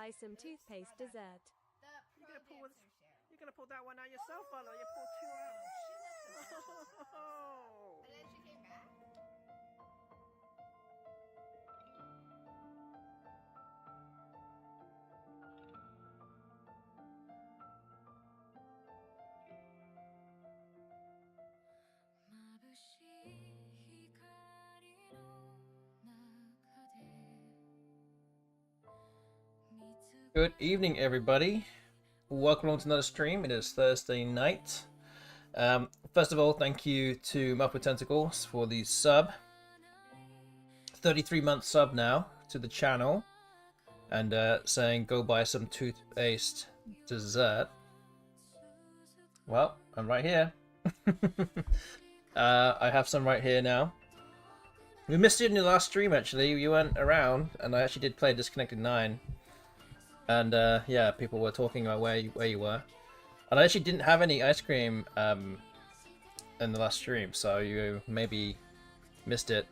buy some toothpaste dessert. You're gonna pull that one out yourself, Ella. You pulled two out. Oh. And then she came back. Good evening, everybody. Welcome on to another stream. It is Thursday night. First of all, thank you to Muffled Tentacles for the sub. 33-month sub now to the channel. And saying go buy some toothpaste dessert. Well, I'm right here. I have some right here now. We missed you in your last stream, actually. You weren't around, and I actually did play Disconnected 9. And yeah, people were talking about where you were. And I actually didn't have any ice cream in the last stream, so you maybe missed it.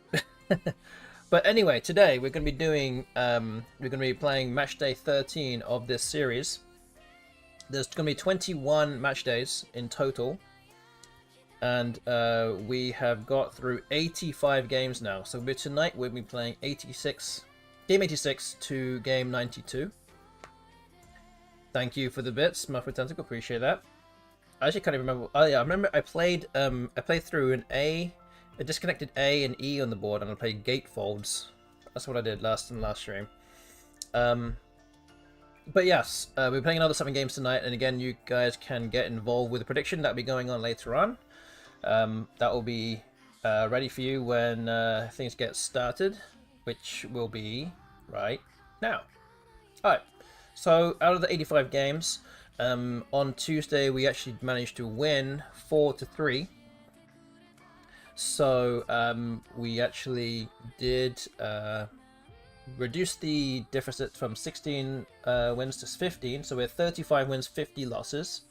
But anyway, today we're going to be doing playing match day 13 of this series. There's going to be 21 match days in total, and we have got through 85 games now. So tonight we'll be playing game 86 to game 92. Thank you for the bits, Muffled Tentacle. Appreciate that. I actually can't even remember. Oh yeah, I remember I played through a disconnected A and E on the board, and I played gatefolds. That's what I did in the last stream. But yes, we're playing another 7 games tonight, and again, you guys can get involved with the prediction that'll be going on later on. That will be ready for you when things get started, which will be right now. All right. So out of the 85 games, on Tuesday we actually managed to win 4-3. So we actually did reduce the deficit from 16 wins to 15. So we're 35 wins, 50 losses.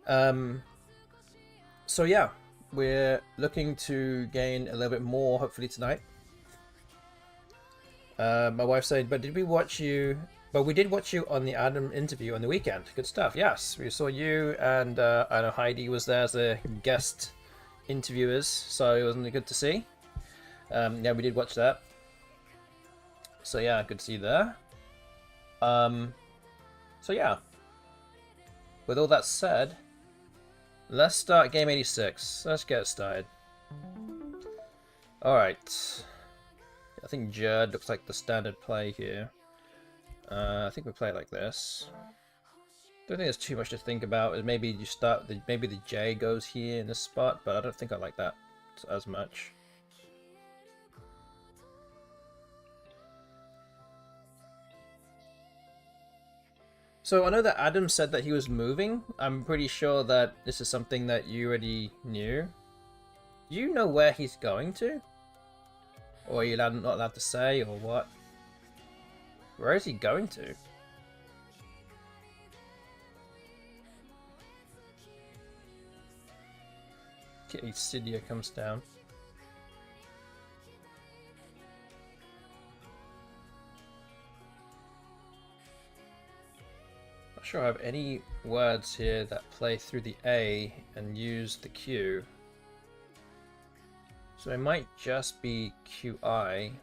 So yeah, we're looking to gain a little bit more hopefully tonight. My wife said, but did we watch you? But we did watch you on the Adam interview on the weekend. Good stuff. Yes, we saw you, and I know Heidi was there as a guest interviewers, so it was really good to see. Yeah, we did watch that. So yeah, good to see you there. So yeah, with all that said, let's start game 86. Let's get started. All right. I think Jerd looks like the standard play here. I think we play it like this. Don't think there's too much to think about. Maybe you start maybe the J goes here in this spot, but I don't think I like that as much. So I know that Adam said that he was moving. I'm pretty sure that this is something that you already knew. Do you know where he's going to? Or are you not allowed to say, or what? Where is he going to? Okay, Cydia comes down. Not sure I have any words here that play through the A and use the Q. So it might just be QI.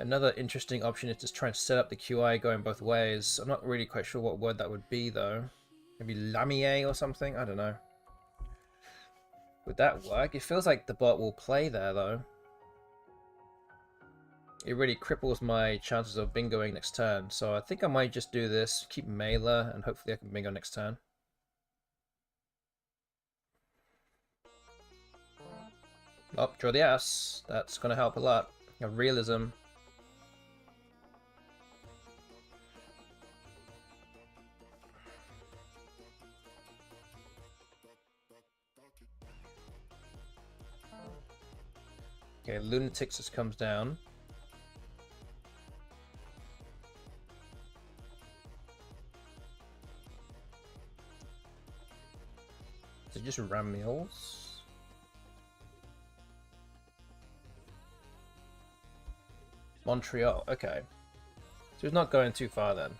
Another interesting option is to try and set up the QI going both ways. I'm not really quite sure what word that would be though. Maybe lamier or something? I don't know. Would that work? It feels like the bot will play there though. It really cripples my chances of bingoing next turn. So I think I might just do this, keep Mailer, and hopefully I can bingo next turn. Oh, draw the ass. That's going to help a lot. A realism. Okay, Lunatics just comes down. Is it just Ramils? Montreal. Okay. So he's not going too far then.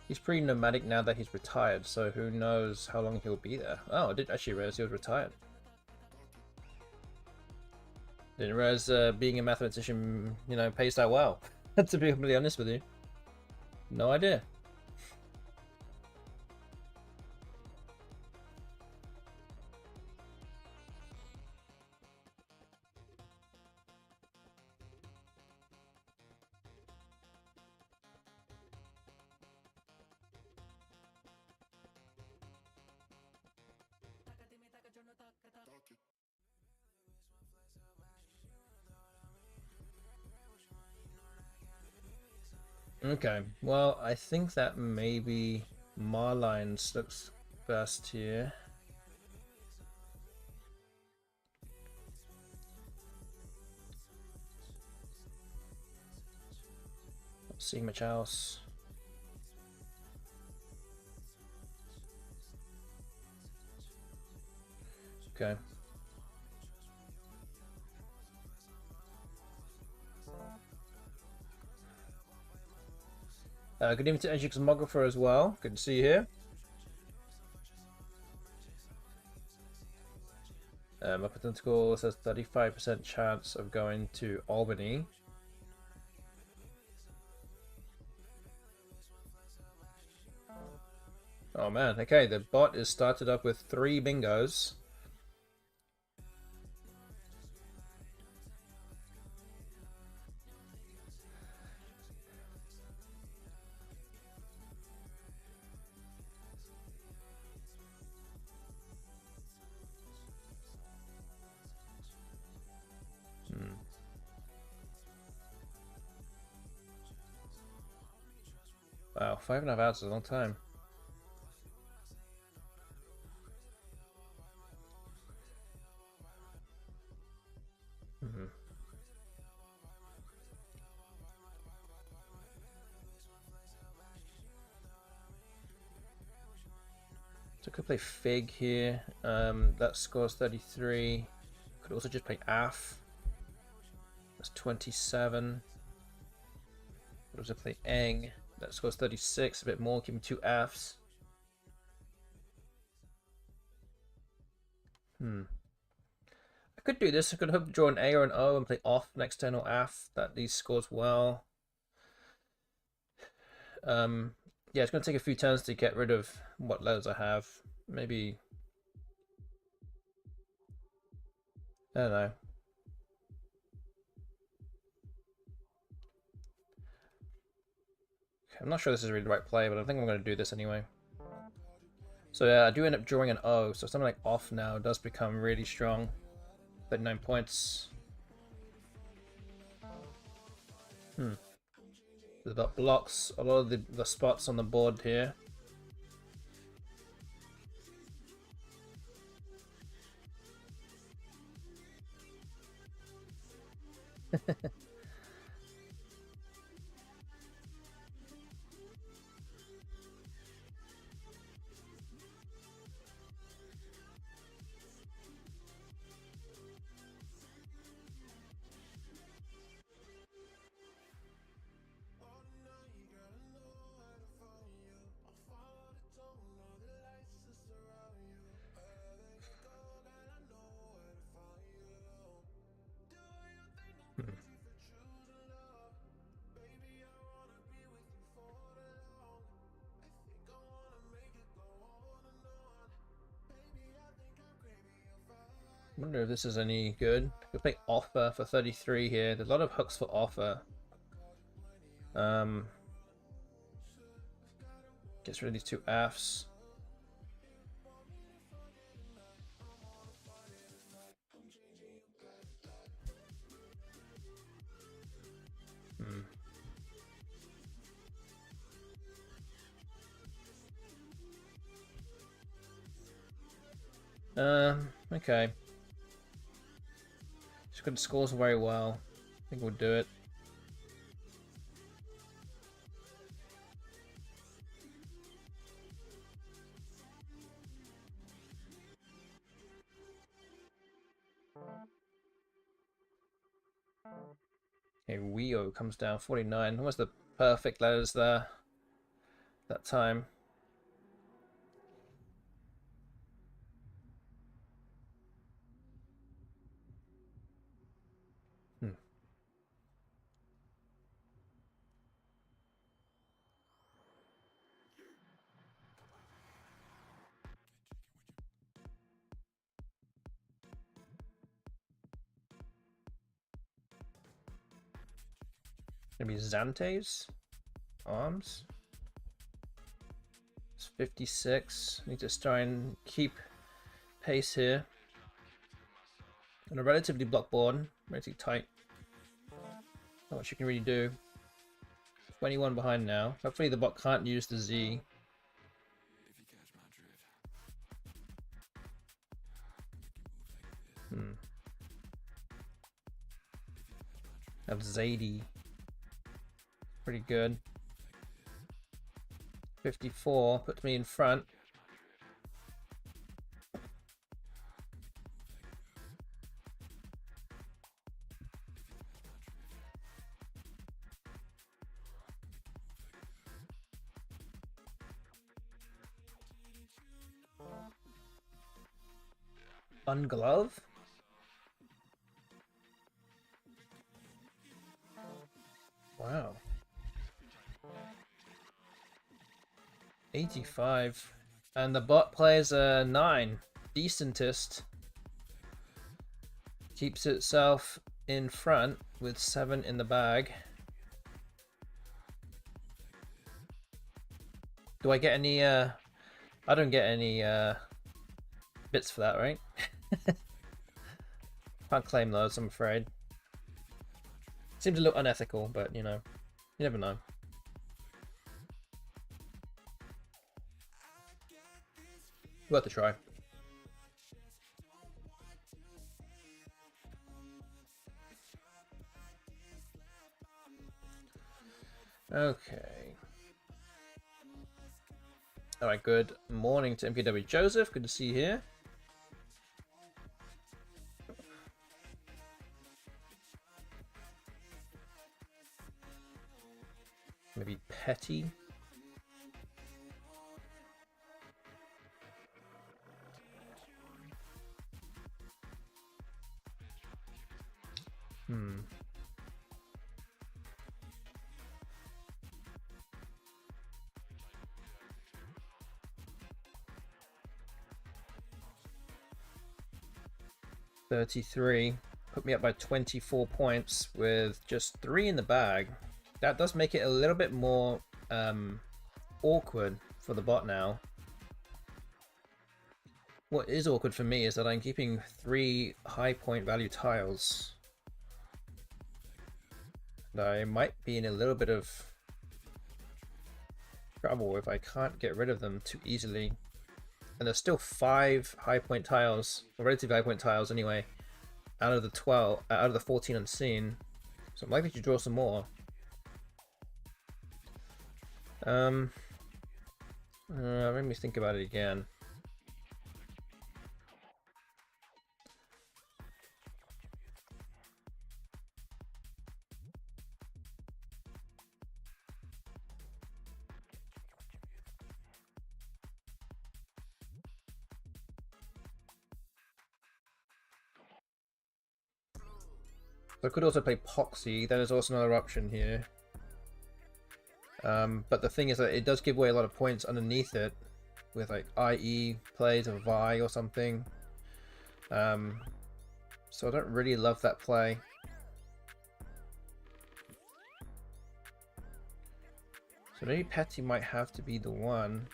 He's pretty nomadic now that he's retired, so who knows how long he'll be there. Oh, I didn't actually realize he was retired. Didn't realize being a mathematician, you know, pays that well, to be completely honest with you. No idea. Okay, well, I think that maybe Marlines looks best here. Not seeing much else. Okay. Good evening to Edgy Cosmographer as well. Good to see you here. My potential says 35% chance of going to Albany. Oh man, okay, the bot is started up with 3 bingos. Wow, 5.5 hours is a long time. So I could play Fig here. That scores 33. Could also just play AF. That's 27. Could also play Eng. That scores 36. A bit more, give me 2 Fs. I could do this. I could hope to draw an A or an O and play off next turn or AF. That these scores well. Yeah, it's going to take a few turns to get rid of what letters I have. Maybe... I don't know. Okay, I'm not sure this is really the right play, but I think I'm going to do this anyway. So yeah, I do end up drawing an O, so something like off now does become really strong. 39 points. That blocks a lot of the spots on the board here. I wonder if this is any good. Could play offer for 33 here. There's a lot of hooks for offer. Gets rid of these 2 Fs. Okay. Just got the scores very well. I think we'll do it. Okay, Wio comes down 49. Almost the perfect letters there. That time. Gonna be Xantes. Arms. It's 56. Need to try and keep pace here. On a relatively block board. Relatively tight. Not much you can really do. 21 behind now. Hopefully the bot can't use the Z. Have Zadie. Pretty good. 54 puts me in front. Unglove? Wow. 85. And the bot plays a 9. Decentest. Keeps itself in front with 7 in the bag. Do I get any, I don't get any, bits for that, right? Can't claim those, I'm afraid. Seems a little unethical, but you know, you never know. Worth a try. Okay. Alright, good morning to MKW Joseph. Good to see you here. Maybe Petty. Hmm. $33. Put me up by 24 points with just 3 in the bag. That does make it a little bit more awkward for the bot now. What is awkward for me is that I'm keeping 3 high point value tiles. And I might be in a little bit of trouble if I can't get rid of them too easily. And there's still 5 high point tiles, or relatively high point tiles anyway, out of the 12, out of the 14 unseen. So I'm likely to draw some more. Let me think about it again. So I could also play Poxy. That is also another option here. But the thing is that it does give away a lot of points underneath it with like IE plays or Vi or something. So I don't really love that play. So maybe Petty might have to be the one.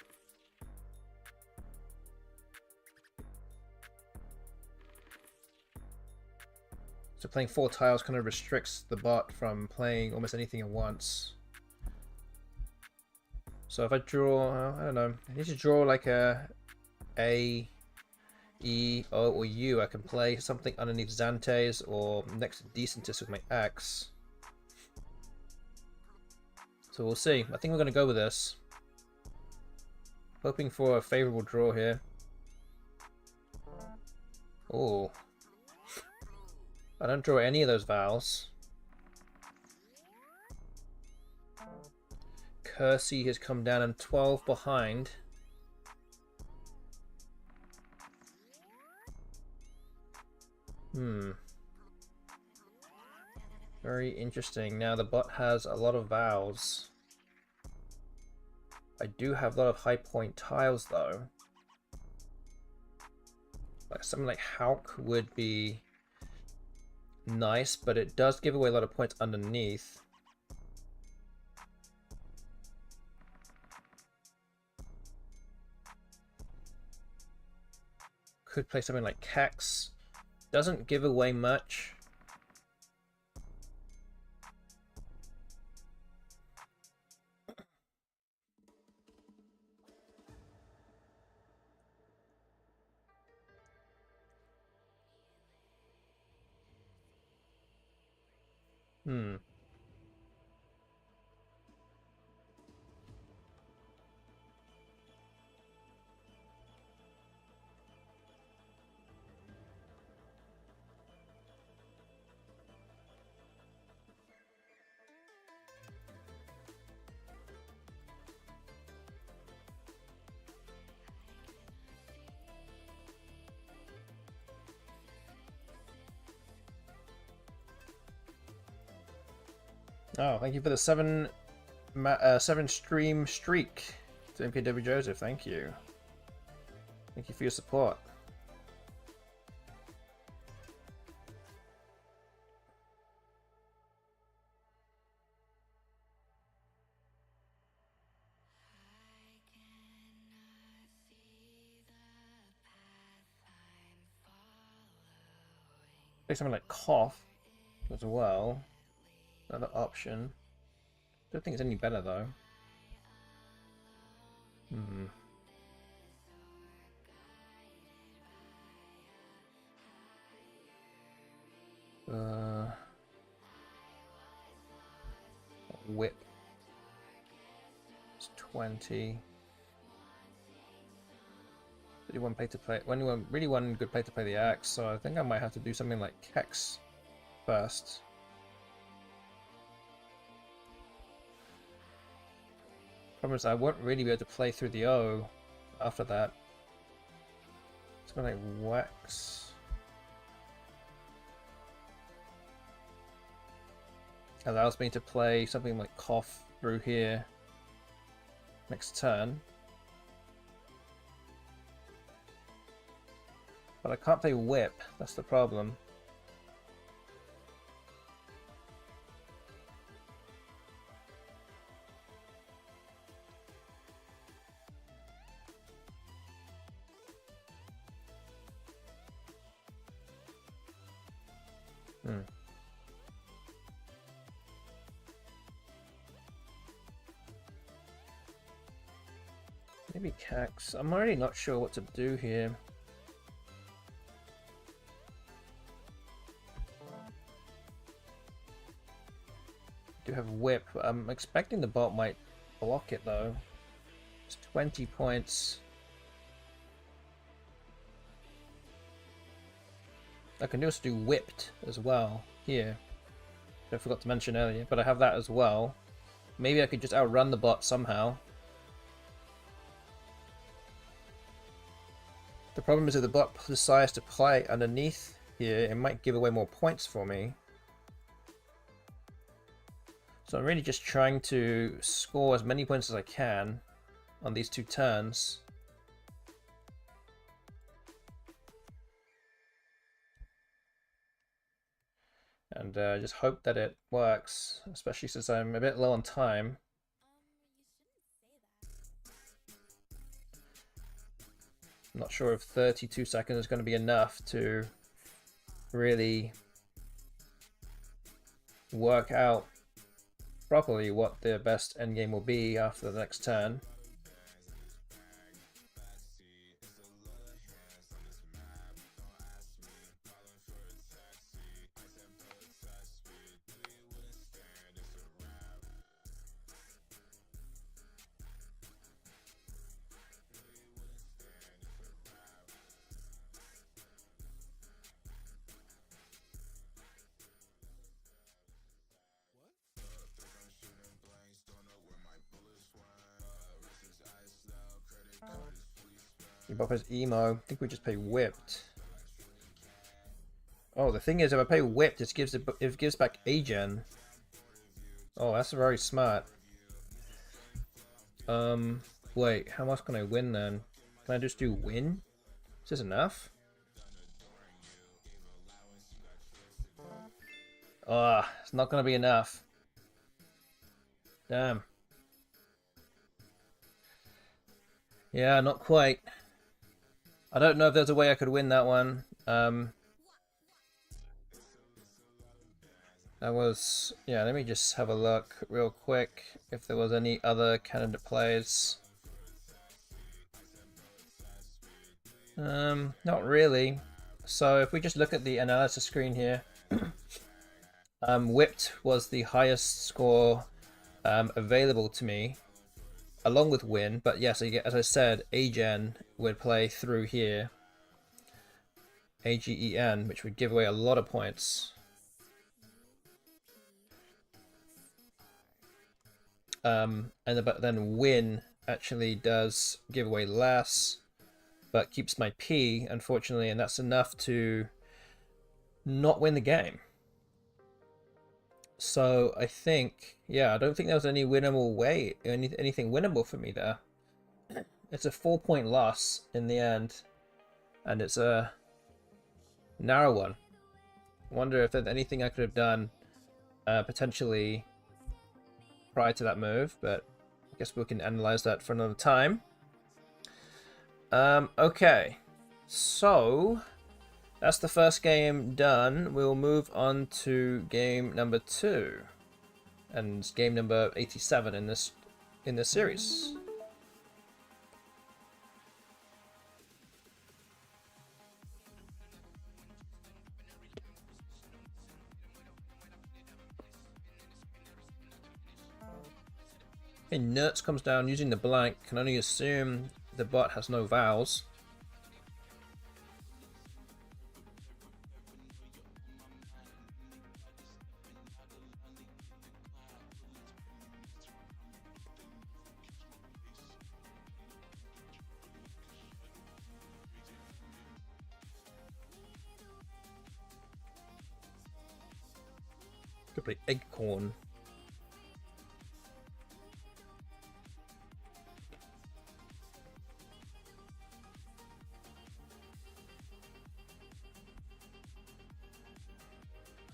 So playing 4 tiles kind of restricts the bot from playing almost anything at once. So if I draw, I don't know, I need to draw like a E, O, or U, I can play something underneath Xantes or next to Decentis with my axe. So we'll see. I think we're going to go with this. Hoping for a favorable draw here. Oh. I don't draw any of those vowels. Kersey has come down and 12 behind. Very interesting. Now the bot has a lot of vowels. I do have a lot of high point tiles though. Like something like Hauk would be nice, but it does give away a lot of points underneath. Could play something like Kex. Doesn't give away much. Oh, thank you for the 7 stream streak to MKW Joseph. Thank you. Thank you for your support. Play something like Cough as well. Another option. Don't think it's any better though. Whip. It's 20. Really one good play to play the axe, so I think I might have to do something like Kex first. Problem is I won't really be able to play through the O after that. Something like Wax. Allows me to play something like Cough through here next turn. But I can't play Whip, that's the problem. Maybe Cax. I'm already not sure what to do here. Do have Whip. I'm expecting the bot might block it though. It's 20 points. I can also do Whipped as well here. I forgot to mention earlier, but I have that as well. Maybe I could just outrun the bot somehow. The problem is if the bot decides to play underneath here, it might give away more points for me. So I'm really just trying to score as many points as I can on these 2 turns. And just hope that it works, especially since I'm a bit low on time. I'm not sure if 32 seconds is going to be enough to really work out properly what the best endgame will be after the next turn. Buff is emo. I think we just pay whipped. Oh, the thing is, if I pay whipped, it gives back Agen. Oh, that's very smart. Wait, how much can I win then? Can I just do win? Is this enough? It's not gonna be enough. Damn. Yeah, not quite. I don't know if there's a way I could win that one. That was... Yeah, let me just have a look real quick if there was any other candidate plays. Not really. So if we just look at the analysis screen here, whipped was the highest score available to me, along with win. But yeah, so you get, as I said, Agen would play through here, AGEN, which would give away a lot of points. But then win actually does give away less, but keeps my P, unfortunately, and that's enough to not win the game. So I think, yeah, I don't think there was any winnable way, anything winnable for me there. It's a 4-point loss in the end, and it's a narrow one. I wonder if there's anything I could have done potentially prior to that move, but I guess we can analyze that for another time. Okay, so that's the first game done. We'll move on to game number 2, and game number 87 in this series. Okay, Nerds comes down using the blank. Can only assume the bot has no vowels. Could play Eggcorn.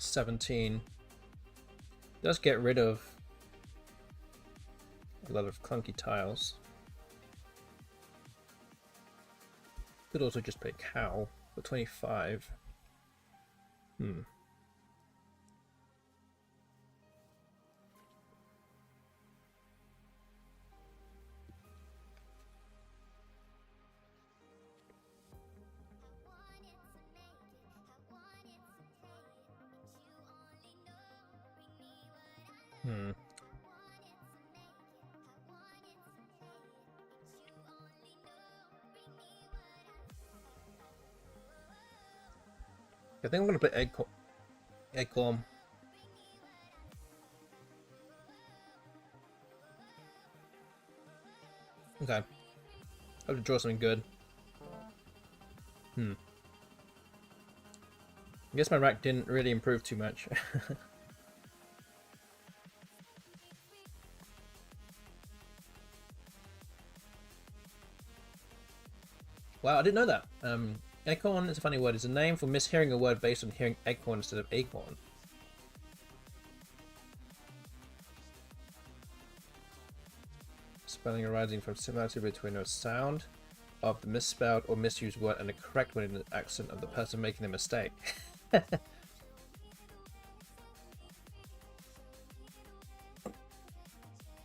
$17 does get rid of a lot of clunky tiles. Could also just play cow for 25. I think I'm gonna play Eggcorn. Okay. I have to draw something good. I guess my rack didn't really improve too much. Wow, I didn't know that. Acorn is a funny word. It's a name for mishearing a word based on hearing eggcorn instead of acorn. Spelling arising from similarity between a sound of the misspelled or misused word and the correct one in the accent of the person making the mistake.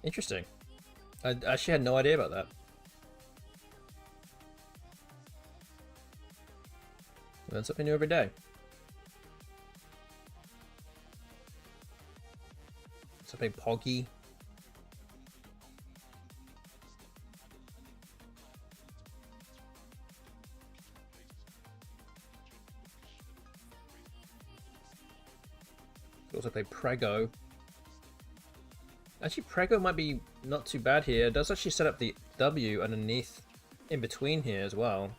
Interesting. I actually had no idea about that. Learn something new every day. Something poggy. Could also play Prego. Actually, Prego might be not too bad here. It does actually set up the W underneath in between here as well.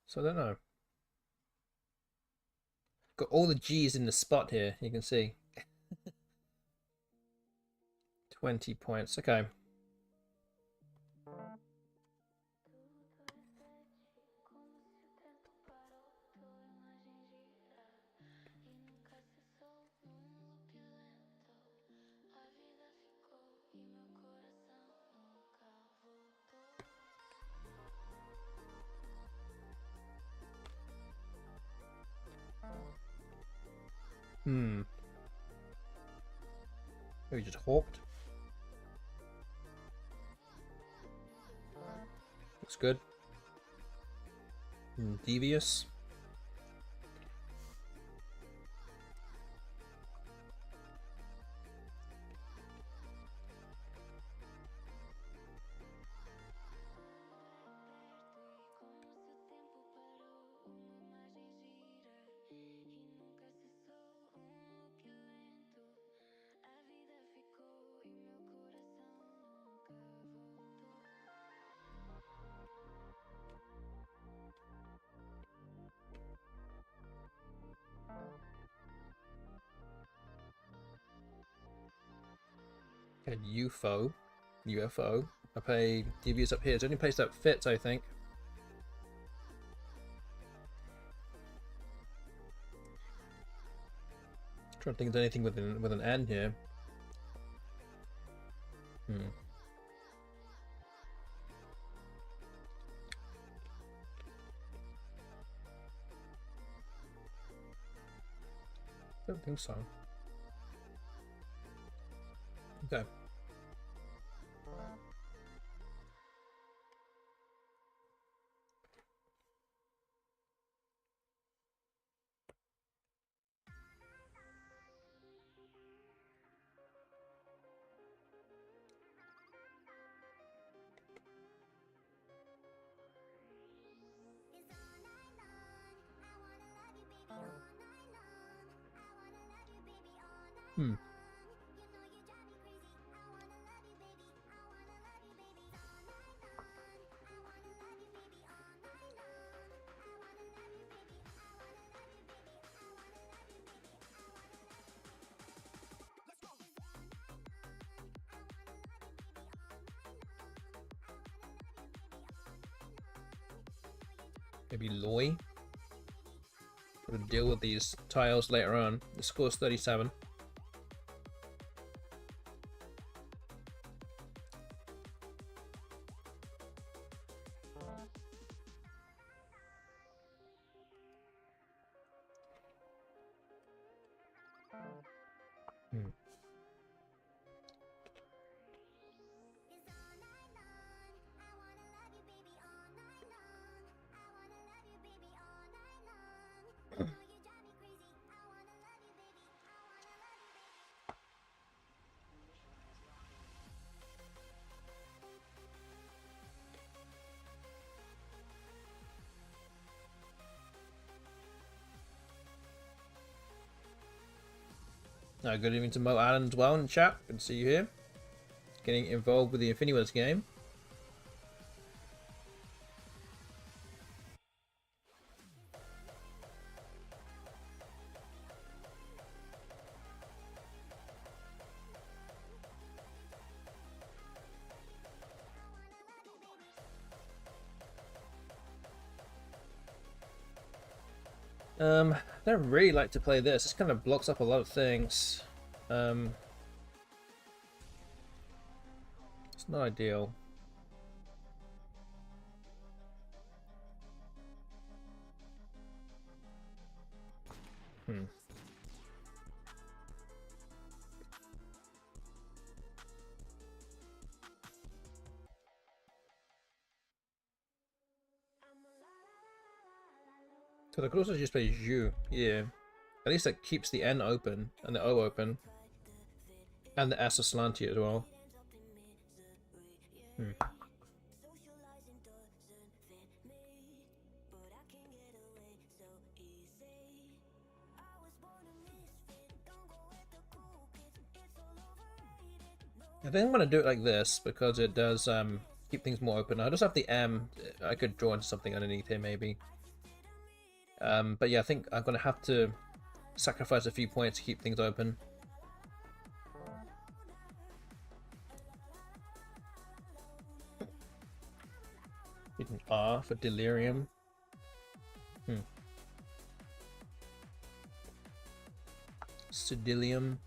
So I don't know. Got all the G's in the spot here, you can see. 20 points, okay. Maybe just hawked. Looks good. Devious. Okay, UFO. I play Devious up here. It's the only place that fits, I think. Trying to think if there's anything with an N here. Don't think so. Okay. Maybe Loy. We'll deal with these tiles later on. The score's 37. Good evening to Mo Allen as well in the chat. Good to see you here. Getting involved with the Infinity Wars game. I don't really like to play this. This kind of blocks up a lot of things. It's not ideal. So I could also just play Zhu, yeah. At least that keeps the N open and the O open. And the S slanty as well. I think I'm going to do it like this because it does keep things more open. I just have the M. I could draw into something underneath here maybe. But yeah, I think I'm going to have to sacrifice a few points to keep things open. An R for delirium. Sedilium.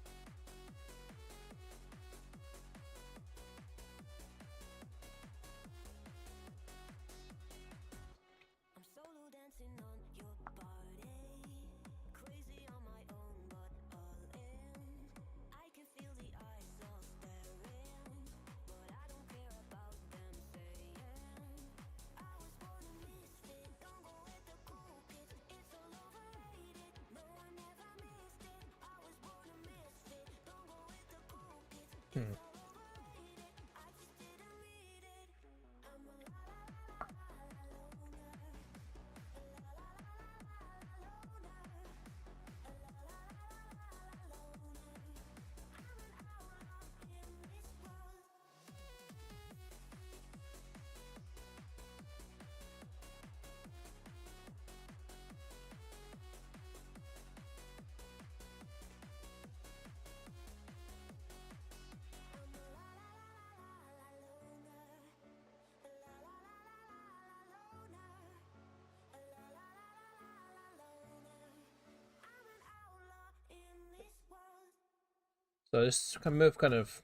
So this move kind of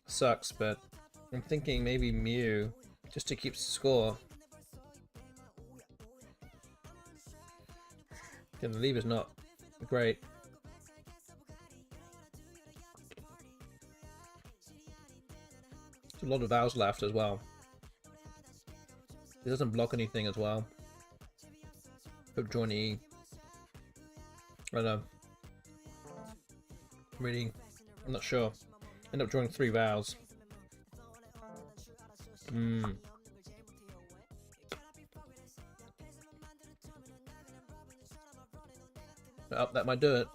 sucks, but I'm thinking maybe Mew, just to keep score. And the lever's not great. There's a lot of vowels left as well. It doesn't block anything as well. Hope draw an E. I don't know. Really, I'm not sure. End up drawing 3 vowels. Oh, that might do it.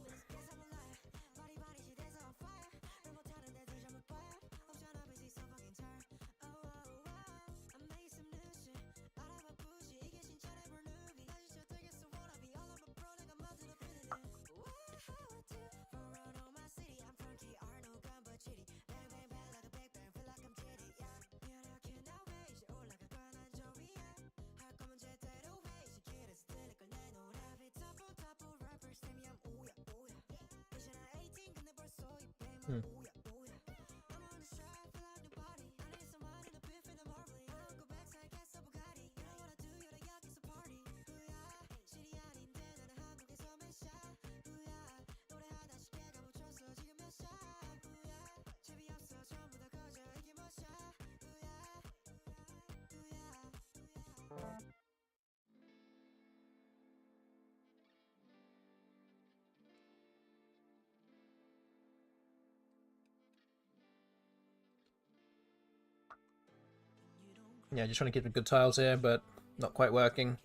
Yeah, just trying to keep the good tiles here, but not quite working.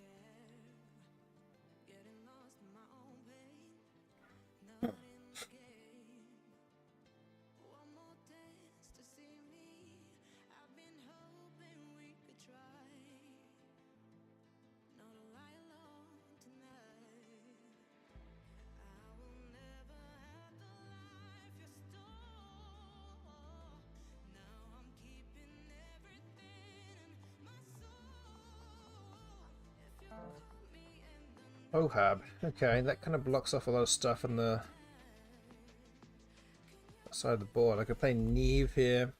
Ohab. Okay, that kind of blocks off a lot of stuff on the side of the board. I could play Neve here.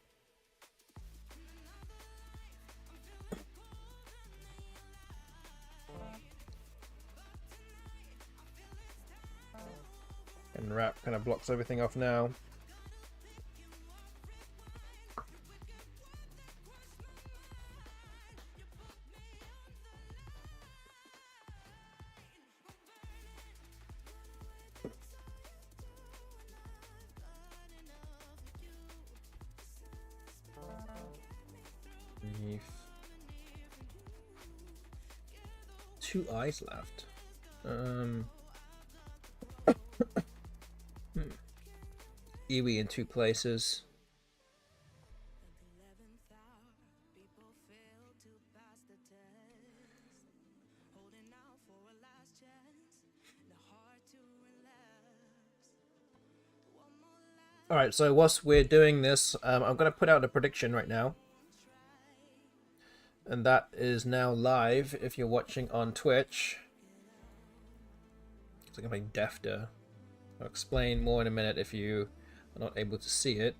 And Wrap kind of blocks everything off now. Neve. 2 eyes left. Iwi in 2 places. Alright, so whilst we're doing this, I'm going to put out a prediction right now. And that is now live if you're watching on Twitch. It's like I'm defter. I'll explain more in a minute if you are not able to see it.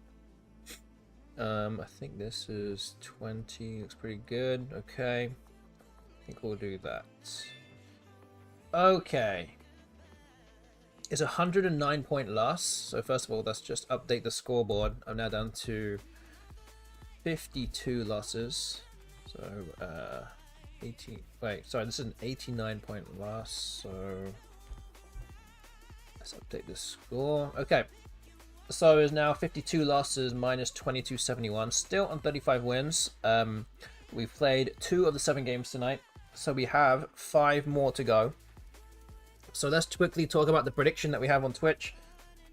I think this is 20. Looks pretty good. Okay. I think we'll do that. Okay. It's a 109-point loss. So first of all, let's just update the scoreboard. I'm now down to 52 losses. So 18. Wait, sorry, this is an 89-point loss. So let's update the score. Okay. So it's now 52 losses minus 2271. Still on 35 wins. We've played 2 of the 7 games tonight. So we have 5 more to go. So let's quickly talk about the prediction that we have on Twitch.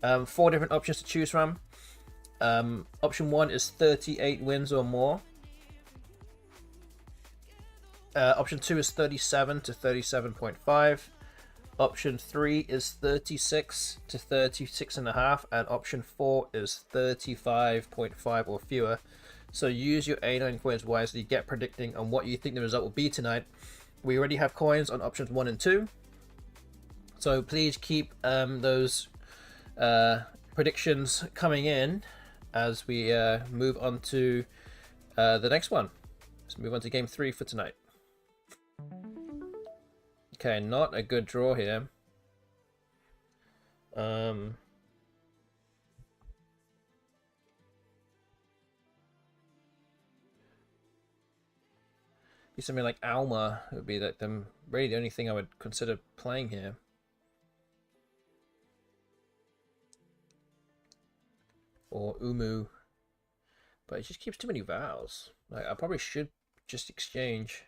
4 different options to choose from. Option 1 is 38 wins or more. Option 2 is 37 to 37.5. Option 3 is 36 to 36.5. And option 4 is 35.5 or fewer. So use your A9 coins wisely. Get predicting on what you think the result will be tonight. We already have coins on options 1 and 2. So please keep those predictions coming in as we move on to the next one. Let's move on to game 3 for tonight. Okay, not a good draw here. Be something like Alma would be like really the only thing I would consider playing here. Or Umu, but it just keeps too many vowels. Like, I probably should just exchange.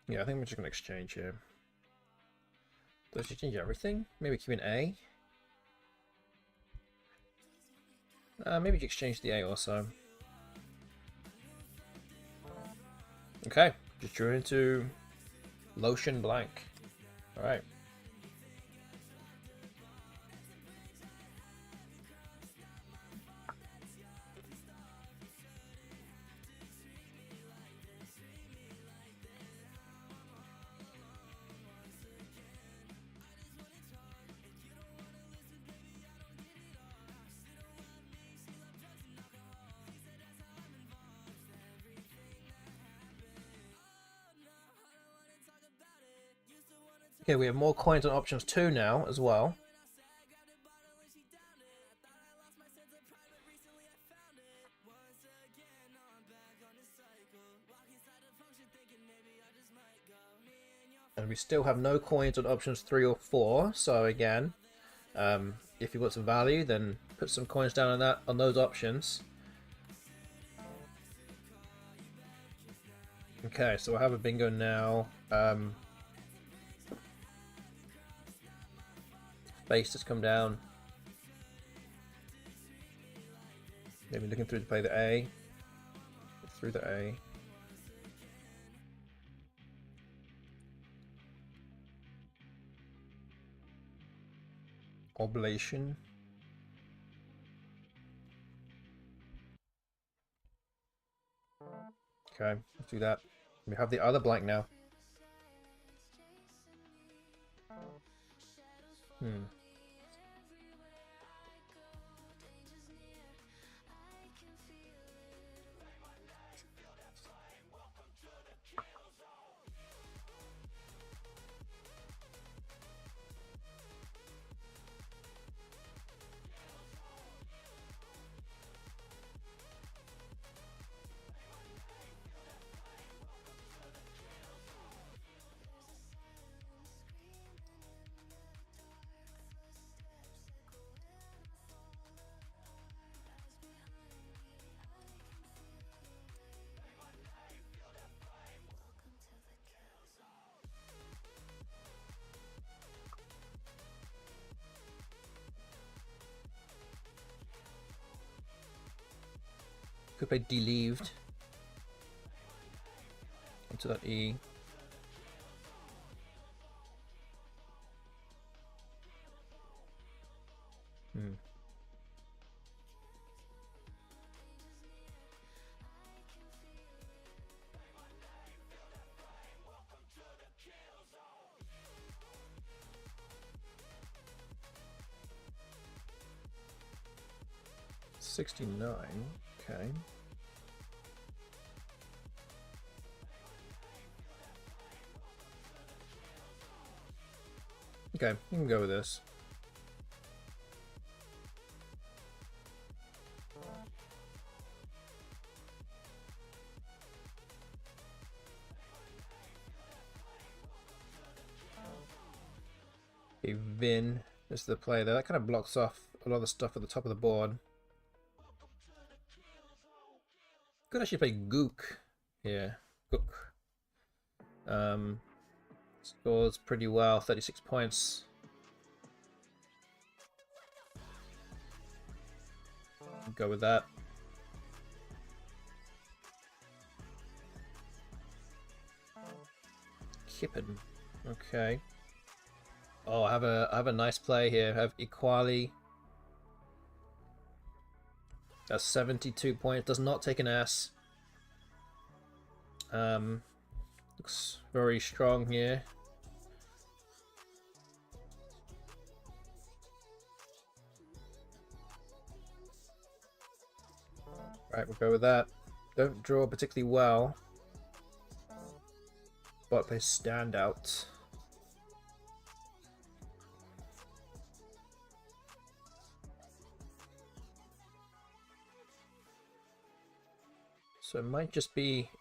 Yeah, I think we're just gonna exchange here. Does it change everything? Maybe keep an A. Maybe exchange the A also. Okay, just drew into Lotion Blank. All right. Okay, we have more coins on options 2 now as well. And we still have no coins on options 3 or 4. So again, if you want some value, then put some coins down on those options. Okay, so I have a bingo now. Base has come down. Maybe looking through to play the A. Through the A. Oblation. Okay, let's do that. We have the other blank now. Could play Deleaved onto that E. 69. Okay. Okay, you can go with this. Okay, Vin is the play there. That kind of blocks off a lot of the stuff at the top of the board. Could actually play Gook here. Gook. Scores pretty well, 36 points. Go with that. Kippen. Okay. Oh, I have a nice play here. I have Equali. That's 72 points. Does not take an S. Looks very strong here. Right, we'll go with that. Don't draw particularly well, but they stand out. So it might just be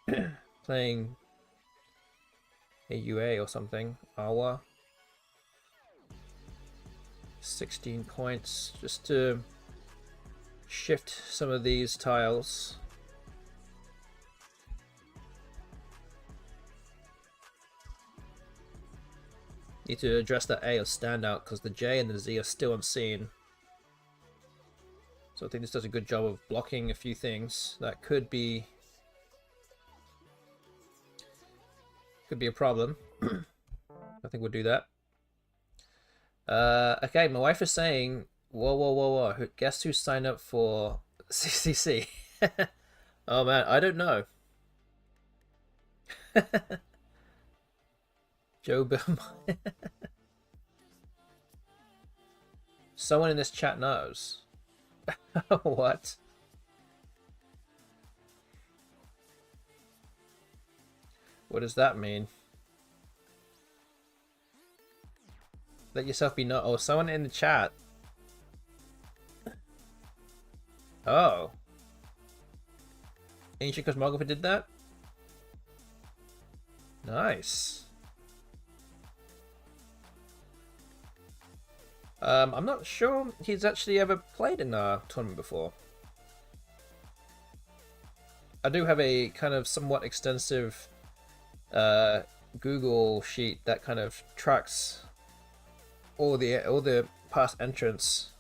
playing AUA or something. Awa. 16 points just to shift some of these tiles. Need to address that A or standout because the J and the Z are still unseen. So I think this does a good job of blocking a few things that could be a problem. I think we'll do that. Okay, my wife is saying, whoa. Guess who signed up for CCC? Oh man, I don't know. Joe Bill. Someone in this chat knows. What? What does that mean? Let yourself be known. Oh, someone in the chat. Oh. Ancient Cosmographer did that? Nice. I'm not sure he's actually ever played in a tournament before. I do have a kind of somewhat extensive Google sheet that kind of tracks all the past entrants,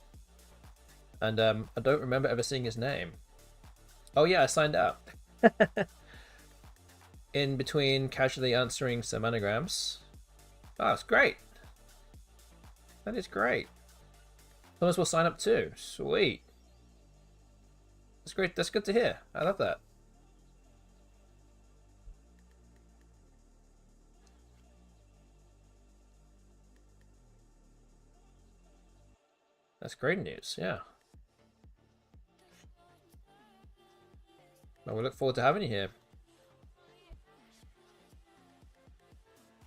and I don't remember ever seeing his name. Oh yeah, I signed up. In between casually answering some anagrams. Oh, that's great. That is great. Thomas will sign up too. Sweet. That's great. That's good to hear. I love that. That's great news. Yeah. Well, we look forward to having you here.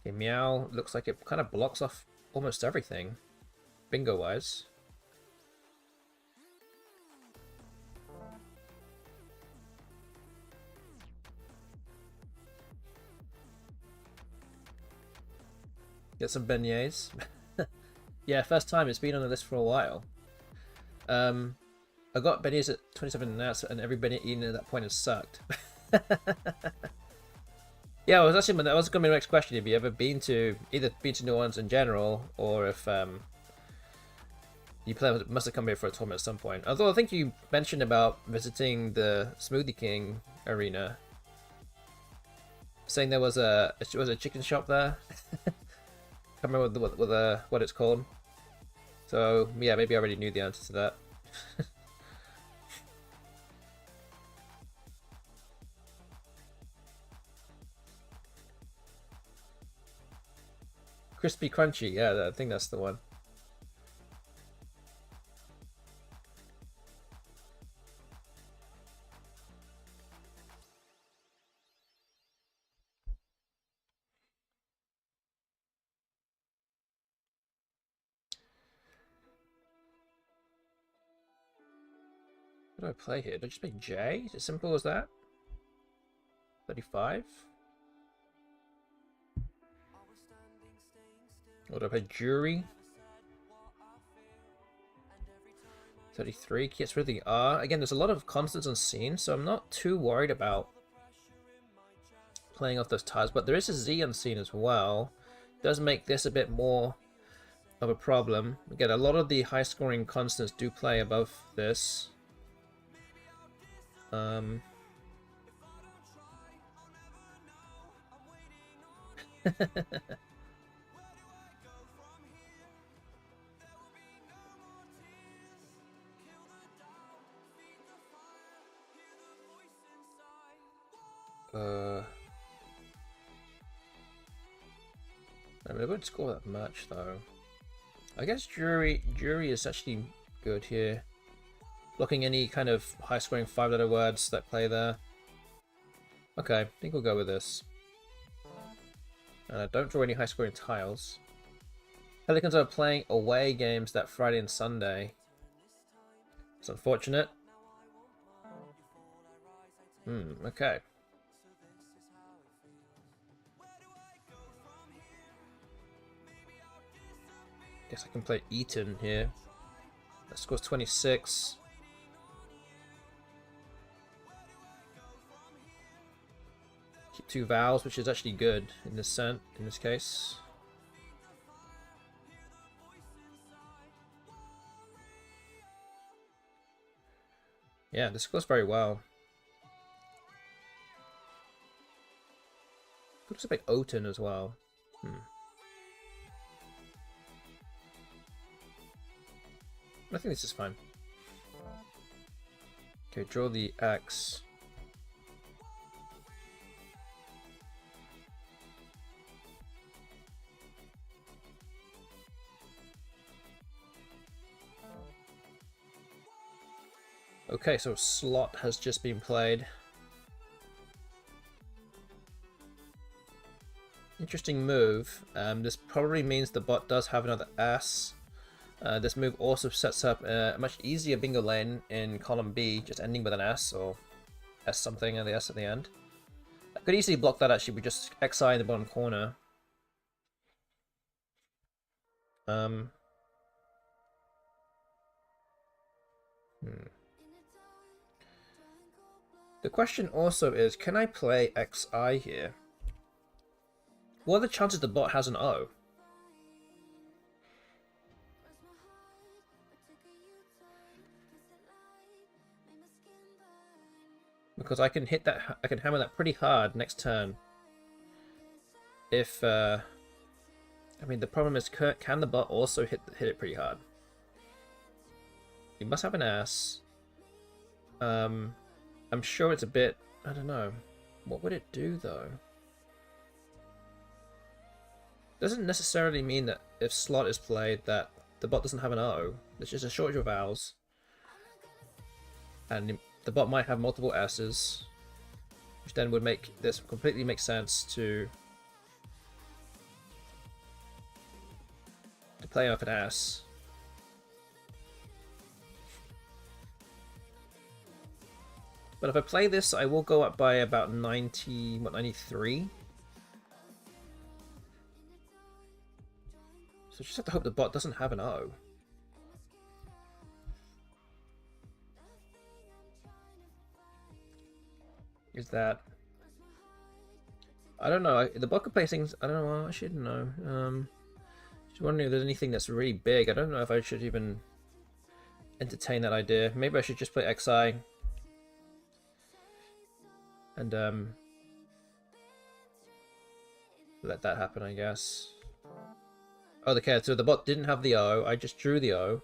Okay, Meow looks like it kind of blocks off almost everything, bingo-wise. Get some beignets. Yeah, first time. It's been on the list for a while. I got beignets at 27 now, and every beignet eaten at that point has sucked. Yeah, that was going to be my next question. Have you ever been to New Orleans in general, or if you must have come here for a tournament at some point? Although I think you mentioned about visiting the Smoothie King arena, saying there was a chicken shop there. Can't remember what it's called. So yeah, maybe I already knew the answer to that. Crispy Crunchy, yeah, I think that's the one. What do I play here? Do I just play J? Is it simple as that? 35? Or do I play Jury? 33, gets rid of the R. Again, there's a lot of constants on scene, so I'm not too worried about playing off those tiles, but there is a Z on scene as well. It does make this a bit more of a problem. Again, a lot of the high scoring constants do play above this. I mean, I wouldn't score that much though. I guess jury is actually good here. Blocking any kind of high scoring 5-letter words that play there. Okay, I think we'll go with this. And I don't draw any high scoring tiles. Pelicans are playing away games that Friday and Sunday. It's unfortunate. Okay. Guess I can play Eton here. That scores 26. Keep 2 vowels, which is actually good in this case. Yeah, this scores very well. Could also play Oton as well. I think this is fine. Okay, draw the X. Okay, so slot has just been played. Interesting move. This probably means the bot does have another S. This move also sets up a much easier bingo lane in column B, just ending with an S or S something and the S at the end. I could easily block that actually with just XI in the bottom corner. The question also is, can I play XI here? What are the chances the bot has an O? Because I can hit that, I can hammer that pretty hard next turn. If, I mean, the problem is, can the bot also hit it pretty hard? He must have an ass. I'm sure it's a bit, I don't know. What would it do though? Doesn't necessarily mean that if slot is played that the bot doesn't have an O. It's just a shortage of vowels. And the bot might have multiple S's, which then would make this completely make sense to play off an S. But if I play this, I will go up by about 90, what, 93? So just have to hope the bot doesn't have an O. Is that... I don't know. The bot could play things... I don't know. I should know. Just wondering if there's anything that's really big. I don't know if I should even entertain that idea. Maybe I should just play XI. And let that happen, I guess. Oh, okay, so the bot didn't have the O. I just drew the O.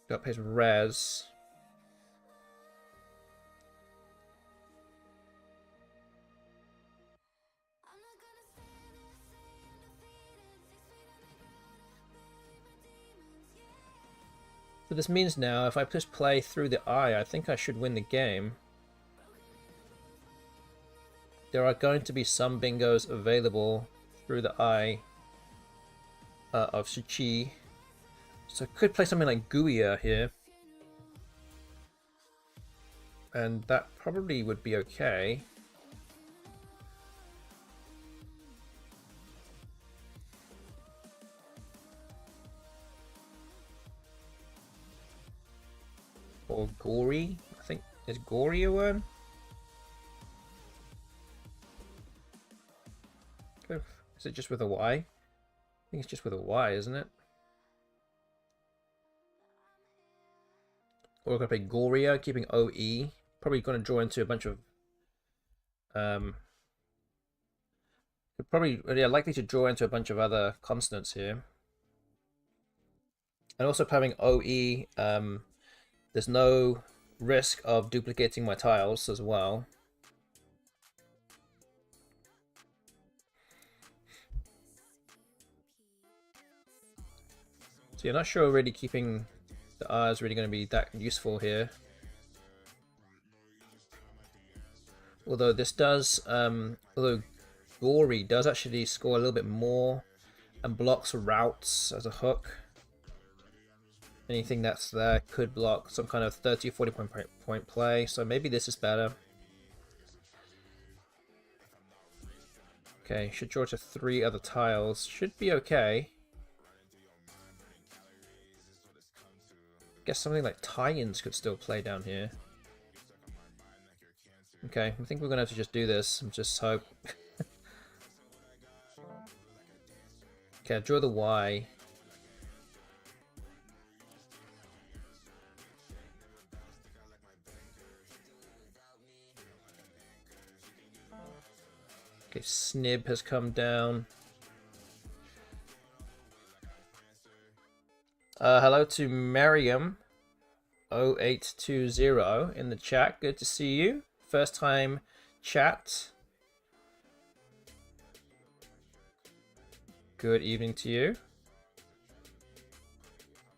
Got his res. So this means now, if I just play through the I think I should win the game. There are going to be some bingos available through the I of Suchi. So I could play something like Guia here. And that probably would be okay. Or gory, I think. Is gory a word? Is it just with a Y? I think it's just with a Y, isn't it? Or we're going to play Goria, keeping OE. Probably going to draw into a bunch of... probably, yeah, likely to draw into a bunch of other consonants here. And also having OE, there's no risk of duplicating my tiles as well. So you're not sure really keeping the R is really going to be that useful here. Although this does, although Gory does actually score a little bit more and blocks routes as a hook. Anything that's there could block some kind of 30 or 40 point play, so maybe this is better. Okay, should draw to 3 other tiles. Should be okay. Guess something like tie-ins could still play down here. Okay, I think we're gonna have to just do this and just hope. Okay, draw the Y. Okay, Snib has come down. Hello to Miriam 0820 in the chat. Good to see you. First time chat. Good evening to you.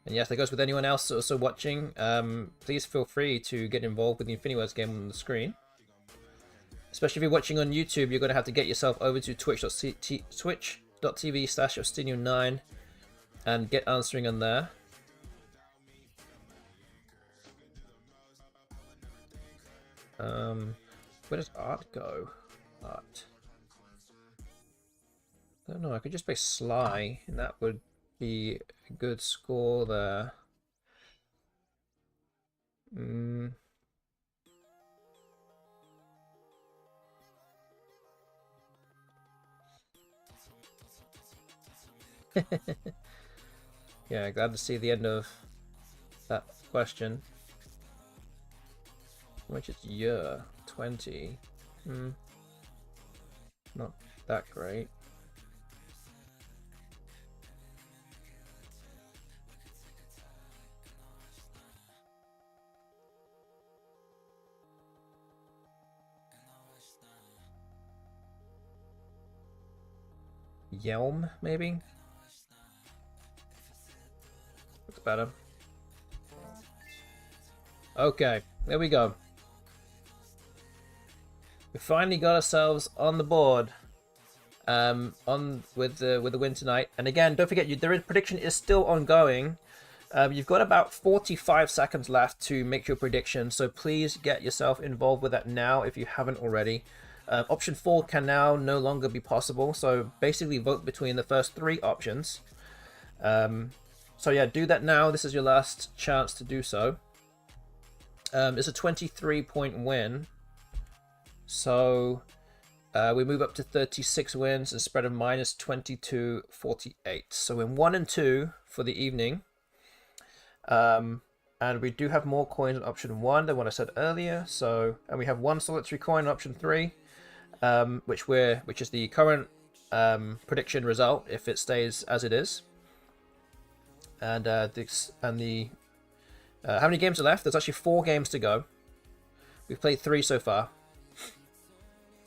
And yes, that goes with anyone else also watching. Please feel free to get involved with the Infinity Words game on the screen. Especially if you're watching on YouTube, you're going to have to get yourself over to twitch.tv/Justinian9 and get answering on there. Where does Art go? Art. I don't know, I could just play Sly, and that would be a good score there. Yeah, glad to see the end of that question. Which is year 20. Not that great. Yelm, maybe? Looks better. Okay, there we go. We finally got ourselves on the board. With the win tonight. And again, don't forget, the prediction is still ongoing. You've got about 45 seconds left to make your prediction, so please get yourself involved with that now if you haven't already. Option 4 can now no longer be possible, so basically vote between the first 3 options. So yeah, do that now. This is your last chance to do so. It's a 23-point win, so we move up to 36 wins and spread of minus 22.48. So we're 1 and 2 for the evening. And we do have more coins on option 1 than what I said earlier. So, and we have 1 solitary coin on option 3, which is the current prediction result if it stays as it is. And how many games are left? There's actually 4 games to go. We've played 3 so far.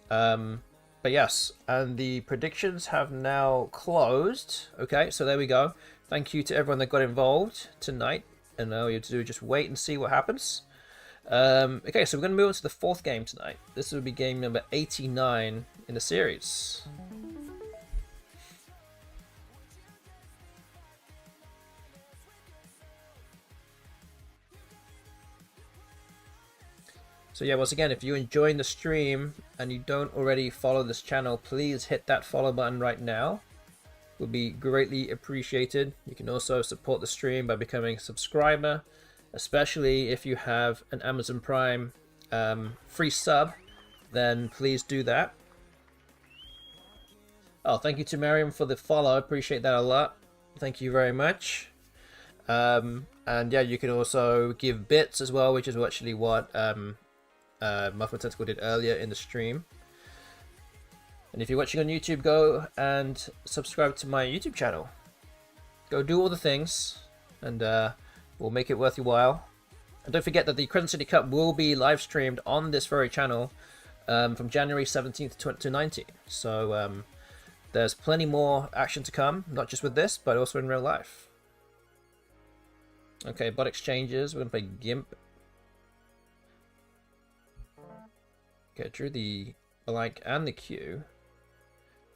But yes, and the predictions have now closed. Okay, so there we go. Thank you to everyone that got involved tonight. And now you have to do just wait and see what happens. Okay, so we're going to move on to the 4th game tonight. This will be game number 89 in the series. So yeah, once again, if you're enjoying the stream and you don't already follow this channel, please hit that follow button right now. It will be greatly appreciated. You can also support the stream by becoming a subscriber, especially if you have an Amazon Prime free sub, then please do that. Oh, thank you to Miriam for the follow. I appreciate that a lot. Thank you very much. And yeah, you can also give bits as well, which is actually what Muffin Tentacle did earlier in the stream. And if you're watching on YouTube, go and subscribe to my YouTube channel. Go do all the things, and we'll make it worth your while. And don't forget that the Crescent City Cup will be live streamed on this very channel from January 17th to 19th. So there's plenty more action to come, not just with this, but also in real life. Okay, bot exchanges. We're going to play Gimp. Okay, drew the blank and the Q.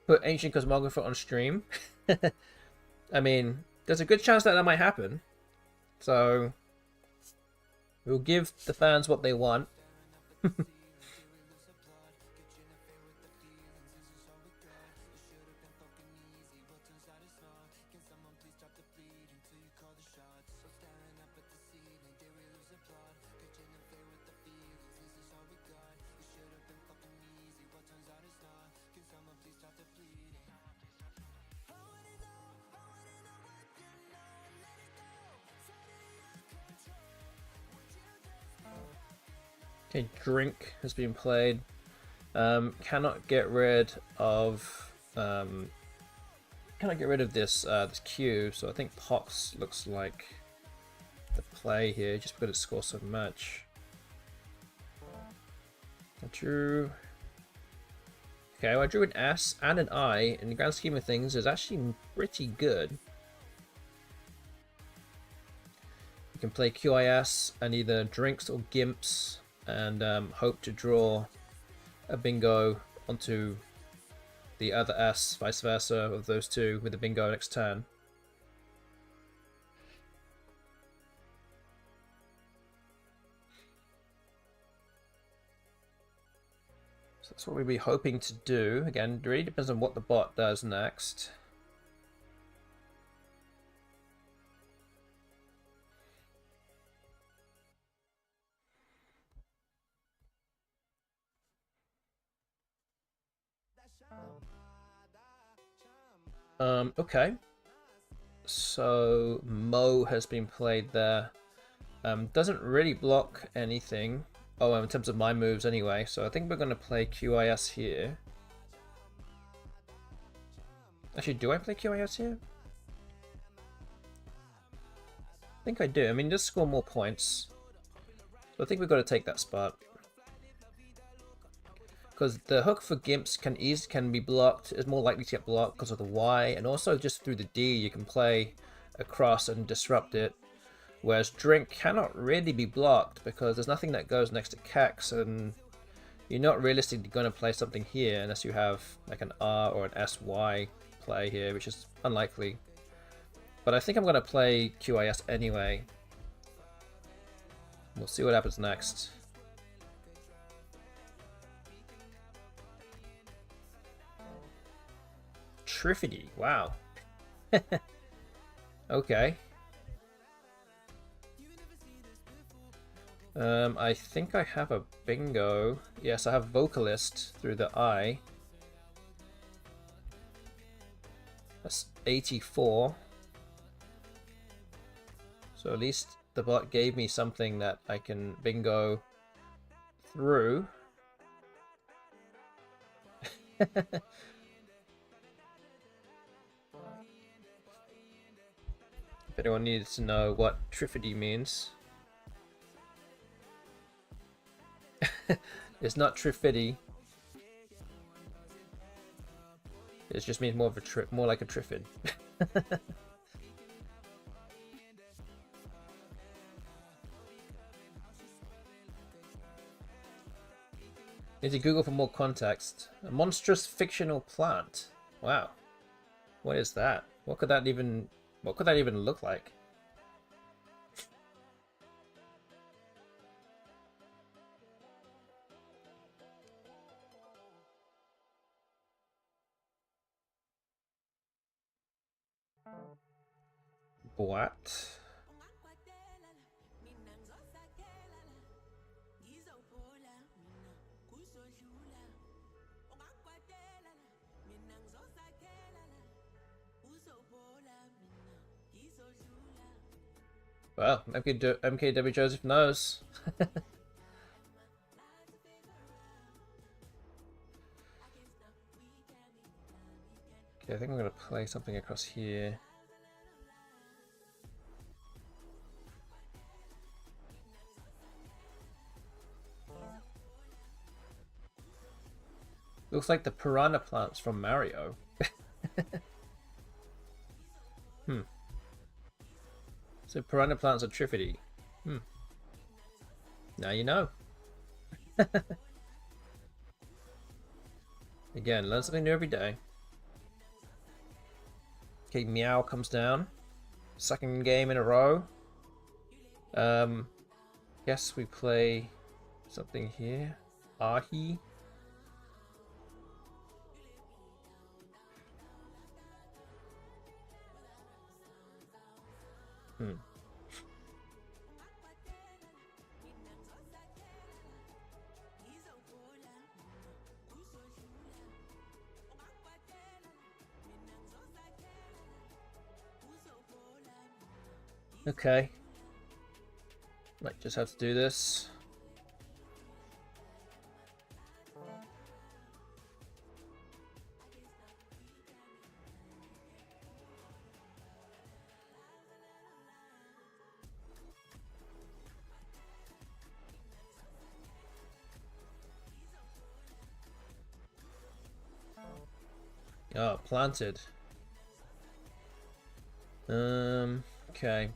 Put Ancient Cosmographer on stream. I mean, there's a good chance that might happen. So, we'll give the fans what they want. Okay, Drink has been played. Cannot get rid of this this Q, so I think Pox looks like the play here, just because it scores so much. I drew. Okay, well, I drew an S and an I. In the grand scheme of things, is actually pretty good. You can play QIS and either Drinks or Gimps, and hope to draw a bingo onto the other S, vice versa, of those two with a bingo next turn. So that's what we'll be hoping to do. Again, it really depends on what the bot does next. Okay. So Mo has been played there. Doesn't really block anything. Oh, in terms of my moves anyway. So I think we're going to play QIS here. Actually, do I play QIS here? I think I do. I mean, just score more points. So I think we've got to take that spot. Because the hook for Gimps can be blocked, is more likely to get blocked because of the Y, and also just through the D you can play across and disrupt it. Whereas Drink cannot really be blocked because there's nothing that goes next to Kex, and you're not realistically going to play something here unless you have like an R or an SY play here, which is unlikely. But I think I'm going to play QIS anyway. We'll see what happens next. Triffidy, wow. Okay. I think I have a bingo. Yes, I have vocalist through the I. That's 84. So at least the bot gave me something that I can bingo through. If anyone needs to know what Triffidy means. It's not Triffidy. It just means more of a more like a Triffid. Need to Google for more context. A monstrous fictional plant. Wow. What is that? What could that even look like? What? Well, MKW Joseph knows. Okay, I think I'm gonna play something across here. Looks like the piranha plants from Mario. So piranha plants are Triffidy. Now you know. Again, learn something new every day. Okay, Meow comes down. Second game in a row. Guess we play something here. Ahi. Okay. Might just have to do this. Oh, planted. Okay.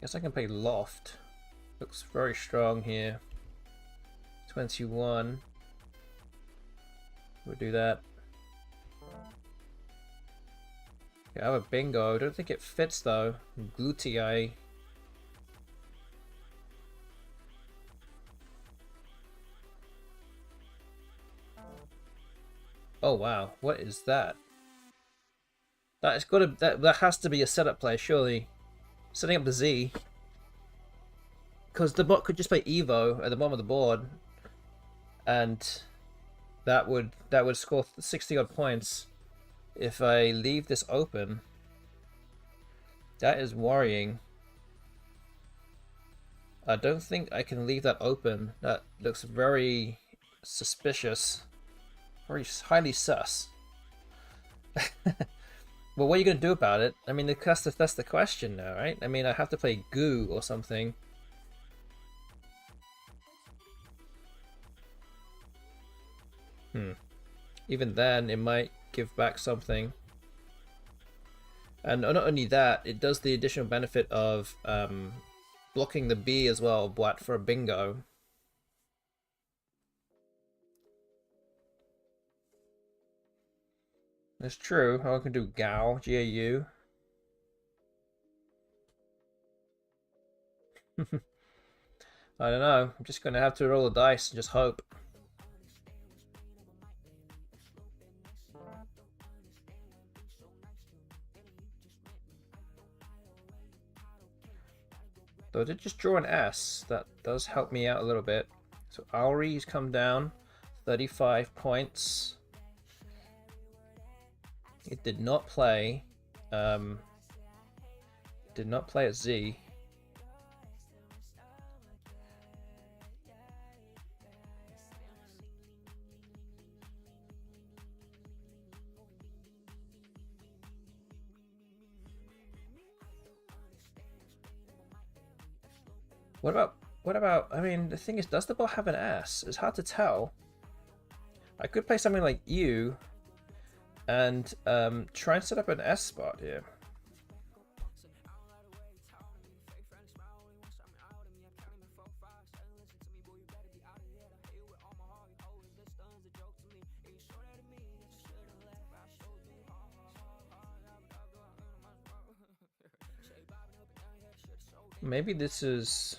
Guess I can play Loft. Looks very strong here. 21. We'll do that. Okay, I have a bingo. I don't think it fits though. Glutii. Oh wow, what is that? That has to be a setup play, surely. Setting up the Z. Because the bot could just play Evo at the bottom of the board, and that would score 60 odd points. If I leave this open, that is worrying. I don't think I can leave that open. That looks very suspicious, very highly sus. Well, what are you going to do about it? I mean, that's the question now, right? I mean, I have to play Goo or something. Even then, it might give back something. And not only that, it does the additional benefit of blocking the B as well, Blat, for a bingo. That's true. I can do Gao, G-A-U. I don't know. I'm just going to have to roll the dice and just hope. Though I did just draw an S. That does help me out a little bit. So Auri's come down. 35 points. It did not play. Did not play at Z. What about, I mean, the thing is, does the bot have an S? It's hard to tell. I could play something like you and try and set up an S spot here. maybe this is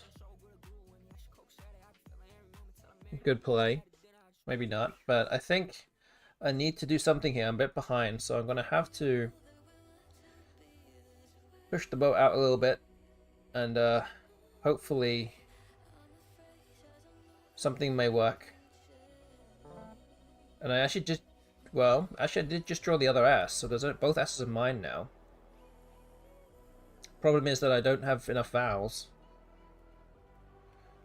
good play. Maybe not, but I think I need to do something here. I'm a bit behind, so I'm going to have to push the boat out a little bit, and hopefully something may work. And I actually just, well, actually I did just draw the other ass, so there's both asses are mine now. Problem is that I don't have enough vowels.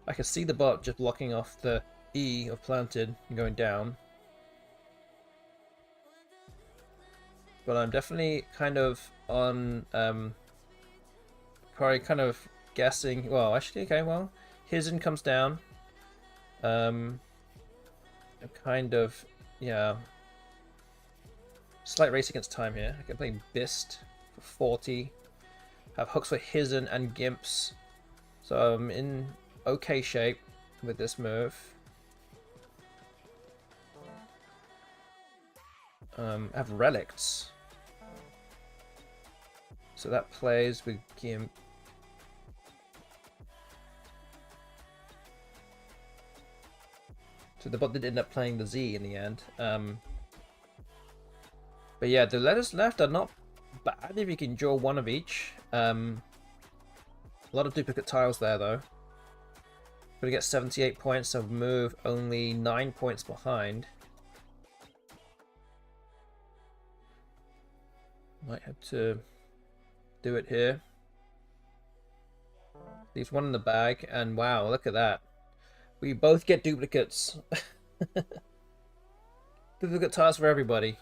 I can see the bot just blocking off the E of planted and going down. But I'm definitely kind of on, probably kind of guessing, well, actually, okay, well, his in comes down. I'm kind of, yeah, slight race against time here. I can play Bist for 40, have hooks for Hizen and Gimps, so I'm in okay shape with this move. I have Relics, so that plays with Gimp. So the bot did end up playing the Z in the end. But yeah, the letters left are not bad if you can draw one of each. A lot of duplicate tiles there though. Gonna get 78 points, so move only 9 points behind. Might have to do it here. Leaves one in the bag, and wow, look at that. We both get duplicates. Duplicate tiles for everybody.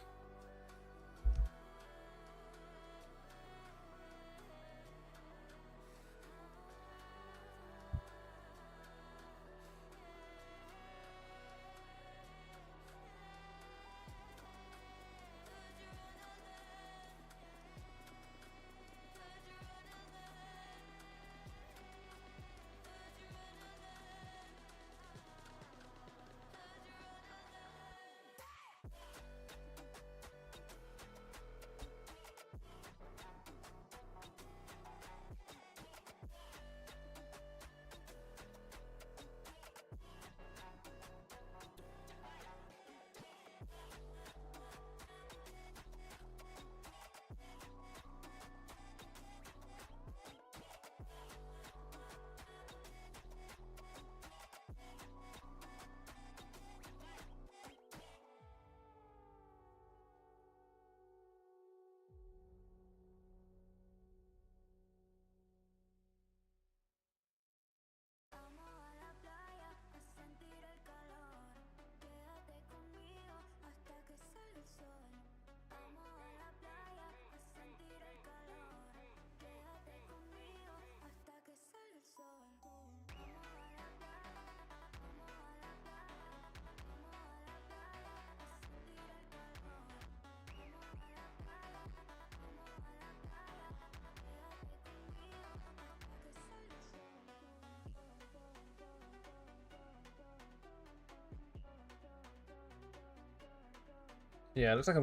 Yeah, it looks like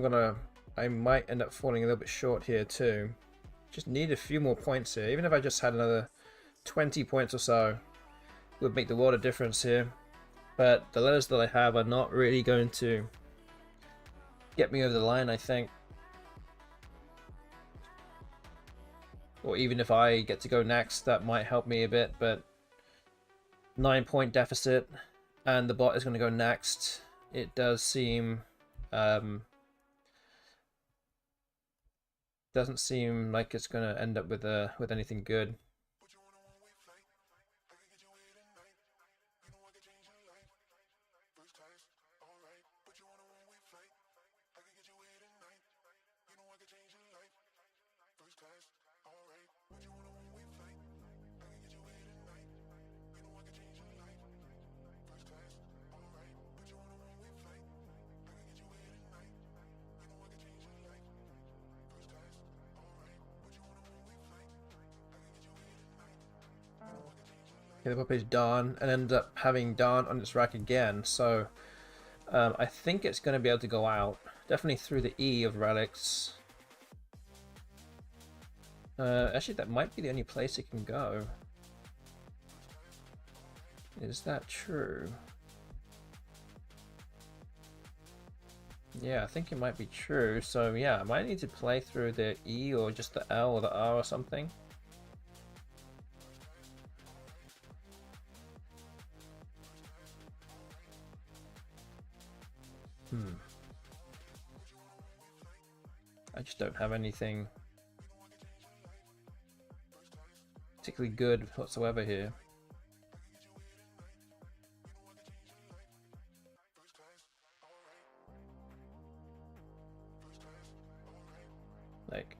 I might end up falling a little bit short here too. Just need a few more points here. Even if I just had another 20 points or so, would make the world of difference here. But the letters that I have are not really going to get me over the line, I think. Or even if I get to go next, that might help me a bit, but 9-point deficit, and the bot is going to go next. It does seem... doesn't seem like it's going to end up with anything good. Okay, the bot plays Dawn and ends up having Dawn on its rack again, so I think it's going to be able to go out. Definitely through the E of Relics. Actually, that might be the only place it can go. Is that true? Yeah, I think it might be true. So yeah, I might need to play through the E or just the L or the R or something. I just don't have anything particularly good whatsoever here. Like,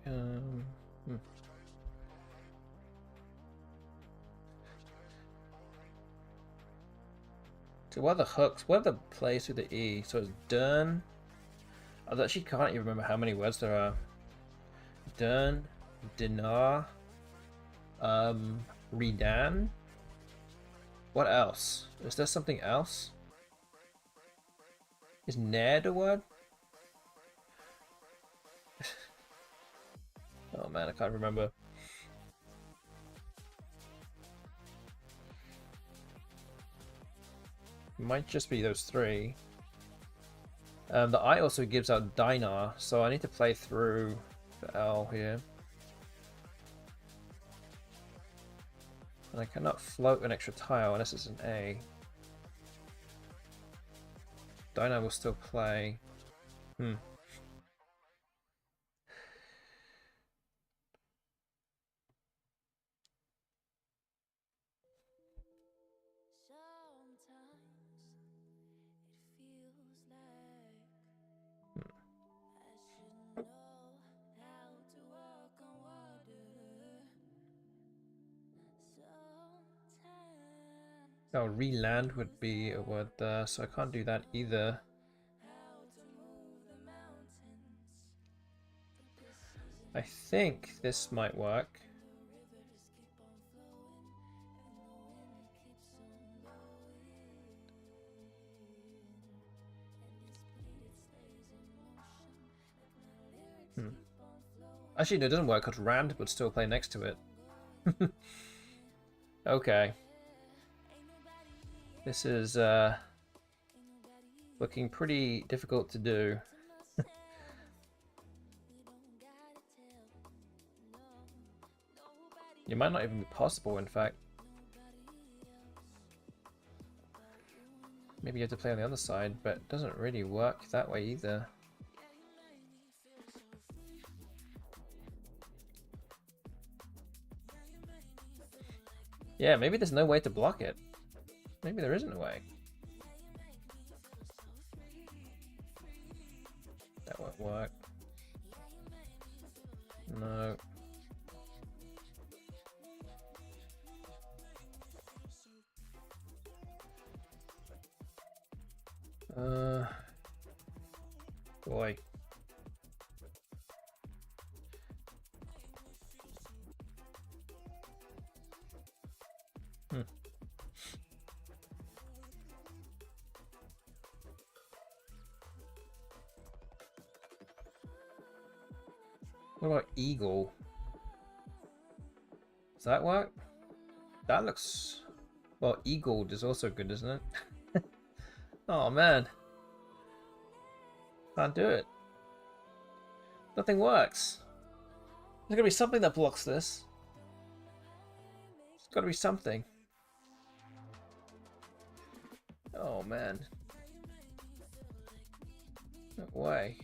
So what are the hooks? What are the plays with the E? So it's done. I actually can't even remember how many words there are. Done, dinar, redan. What else? Is there something else? Is Ned a word? Oh man, I can't remember. It might just be those three. The I also gives out dinar, so I need to play through the L here. And I cannot float an extra tile unless it's an A. Dinar will still play. Oh, re-land would be a word there, so I can't do that either. I think this might work. Actually, no, it doesn't work because Rand would still play next to it. Okay. This is looking pretty difficult to do. It might not even be possible, in fact. Maybe you have to play on the other side, but it doesn't really work that way either. Yeah, maybe there's no way to block it. Maybe there isn't a way. That won't work. No. Boy. What about eagle? Does that work? That looks... Well, eagle is also good, isn't it? Oh man. Can't do it. Nothing works. There's gotta be something that blocks this. There's gotta be something. Oh man. No way.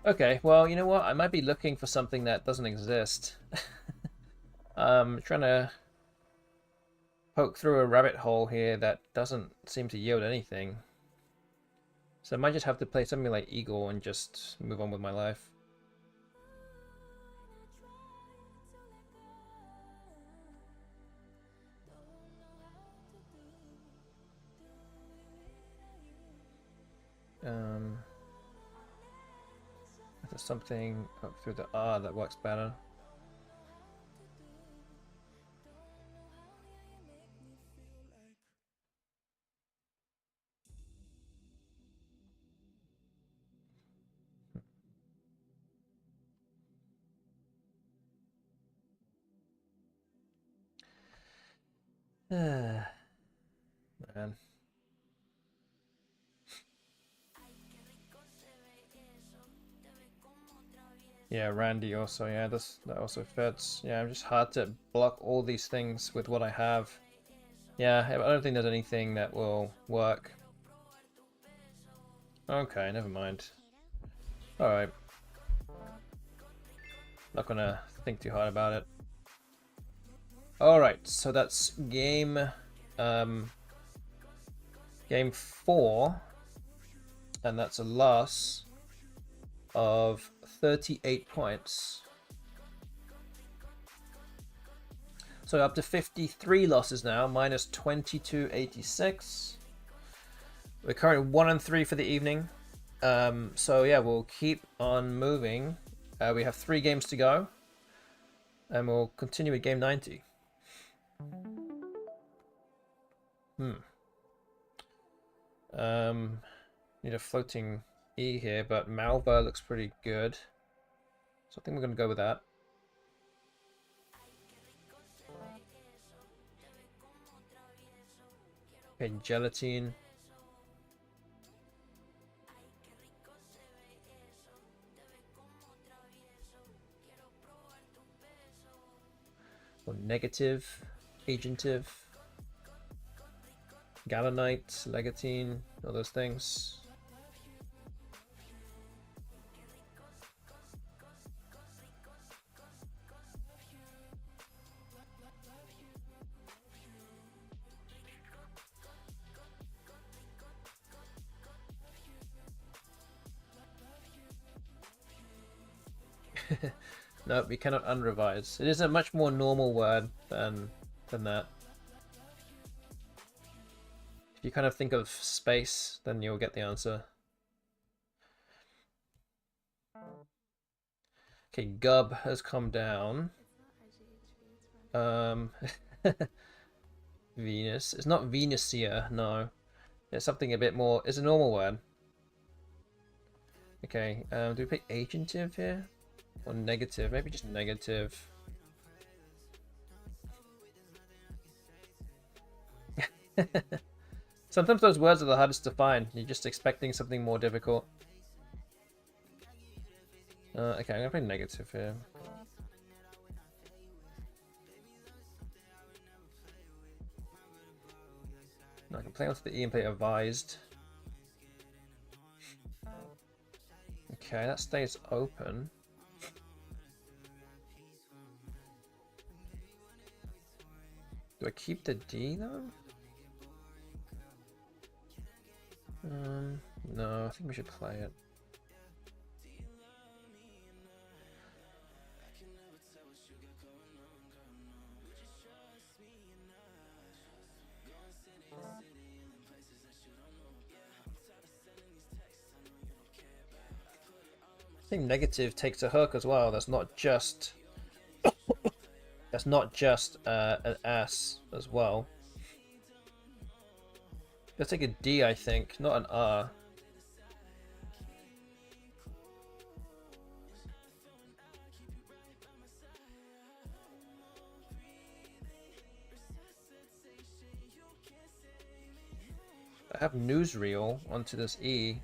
Okay, well, you know what? I might be looking for something that doesn't exist. Trying to poke through a rabbit hole here that doesn't seem to yield anything. So I might just have to play something like Eagle and just move on with my life. If there's something up through the R that works better. Man. Yeah, Randy also, yeah, that also fits. Yeah, I'm just hard to block all these things with what I have. Yeah, I don't think there's anything that will work. Okay, never mind. Alright. Not gonna think too hard about it. Alright, so that's game 4. And that's a loss of 38 points. So up to 53 losses now, minus 2286. We're currently 1-3 for the evening. So yeah, we'll keep on moving. We have 3 games to go. And we'll continue with game 90. Need a floating E here, but Malva looks pretty good. So I think we're going to go with that. Okay, Gelatine. Or negative, agentive, galanite, legatine, all those things. No, we cannot unrevise. It is a much more normal word than that. If you kind of think of space, then you'll get the answer. Okay, Gub has come down. Venus. It's not Venusia, no. It's something a bit more. It's a normal word. Okay, do we pick agentive here? Or negative? Maybe just negative. Sometimes those words are the hardest to find. You're just expecting something more difficult. Okay, I'm gonna play negative here. No, I can play onto the E and play advised. Okay, that stays open. Do I keep the D though? No, I think we should play it. I think negative takes a hook as well. That's not just an S as well. Let's take a D, I think, not an R. I have newsreel onto this E.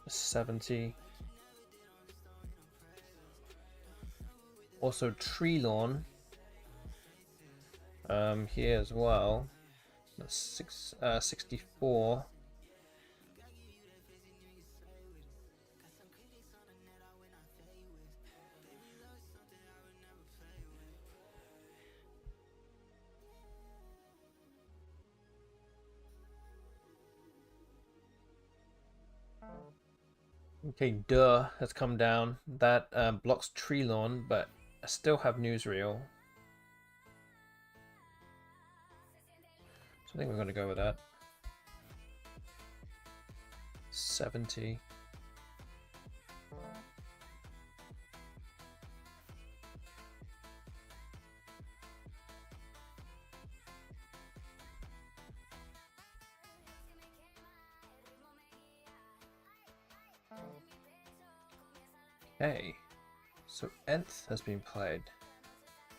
70. Also tree lawn. Here as well. That's 64. Okay, duh has come down. That blocks tree lawn, but I still have newsreel. So I think we're going to go with that. 70. Okay, so nth has been played.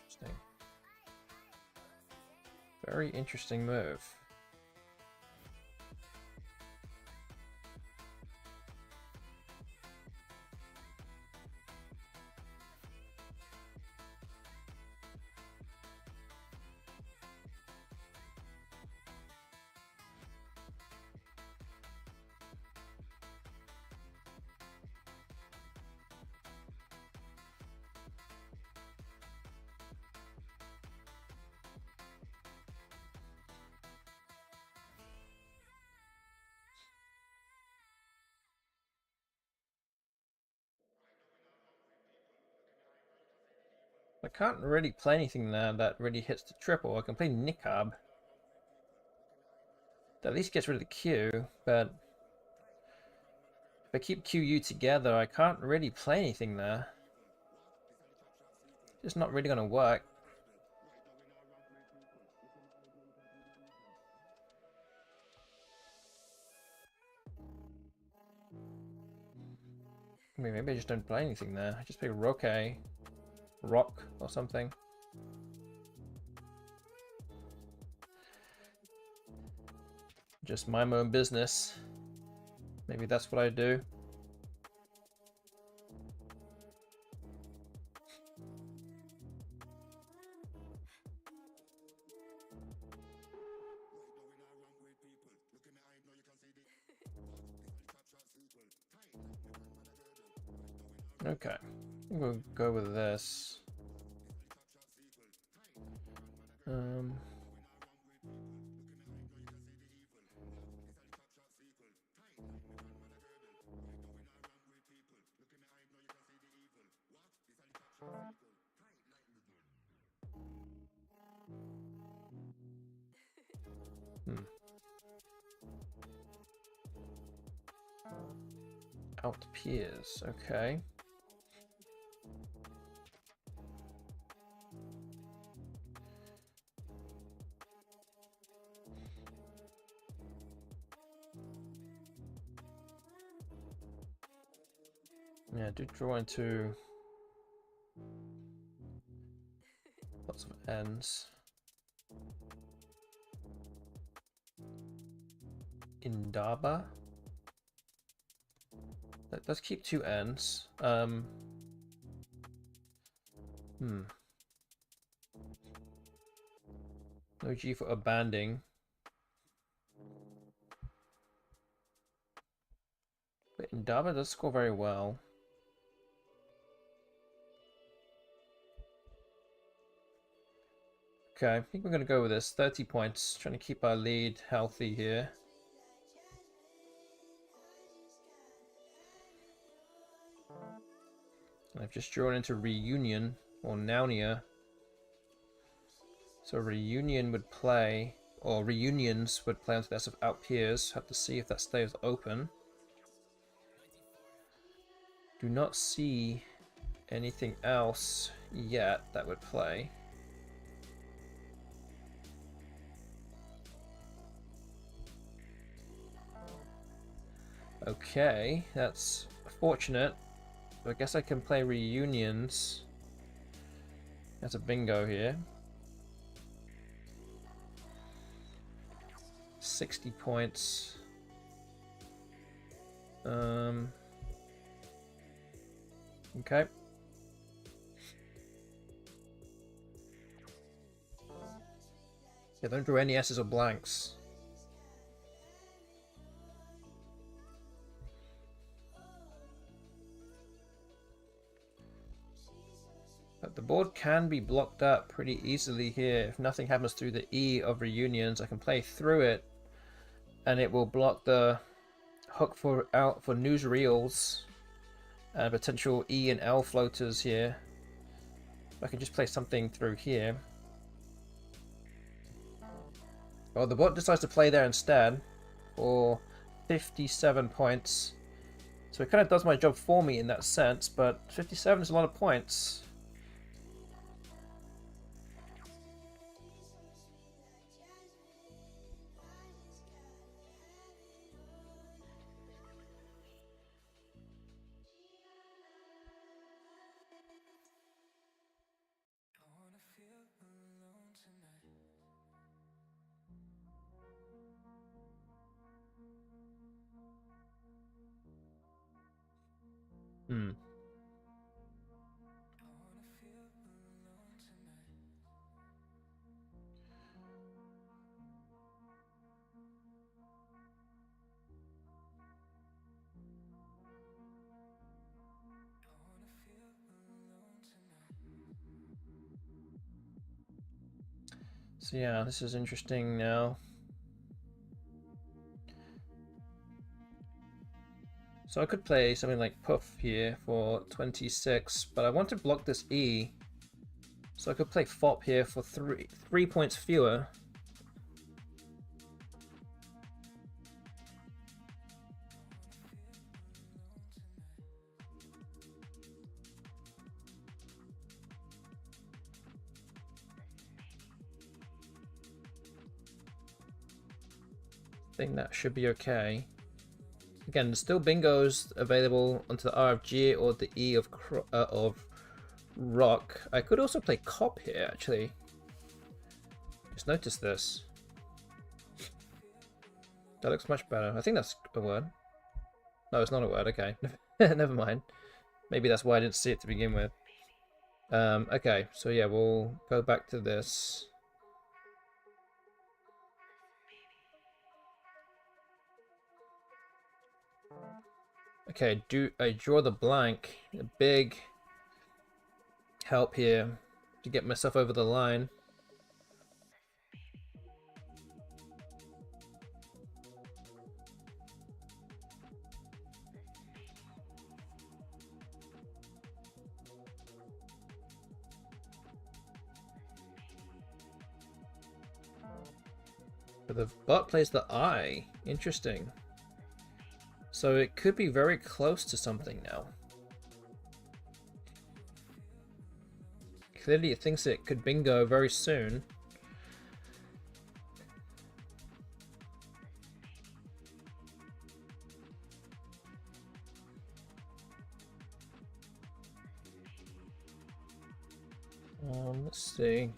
Interesting. Very interesting move. I can't really play anything there that really hits the triple. I can play Niqab. That at least gets rid of the Q, but if I keep QU together, I can't really play anything there. It's not really going to work. I mean, maybe I just don't play anything there. I just play Rock or something. Just mind my own business. Maybe that's what I do. Okay, we'll go with this. Out peers, okay. Yeah, I do draw into lots of ends. Indaba. Let's keep two ends. No G for abandoning. But Indaba does score very well. Okay, I think we're going to go with this. 30 points. Trying to keep our lead healthy here. And I've just drawn into Reunion, or Naunia. So Reunion would play, or Reunions would play onto this of Out Peers. Have to see if that stays open. Do not see anything else yet that would play. Okay, that's fortunate. So I guess I can play Reunions. That's a bingo here. 60 points. Okay. Yeah, don't draw any S's or blanks. But the board can be blocked up pretty easily here. If nothing happens through the E of Reunions, I can play through it, and it will block the hook for newsreels and potential E and L floaters here. I can just play something through here. Oh, the bot decides to play there instead for 57 points. So it kind of does my job for me in that sense, but 57 is a lot of points. Hmm. So yeah, this is interesting now. So I could play something like Puff here for 26, but I want to block this E. So I could play Fop here for three points fewer. I think that should be okay. Again, there's still bingos available onto the RFG or the E of Rock. I could also play Cop here, actually. Just notice this. That looks much better. I think that's a word. No, it's not a word. Okay. Never mind. Maybe that's why I didn't see it to begin with. Okay, so yeah, we'll go back to this. Okay, I draw the blank. A big help here to get myself over the line. But the bot plays the I. Interesting. So it could be very close to something now. Clearly it thinks it could bingo very soon. Let's see.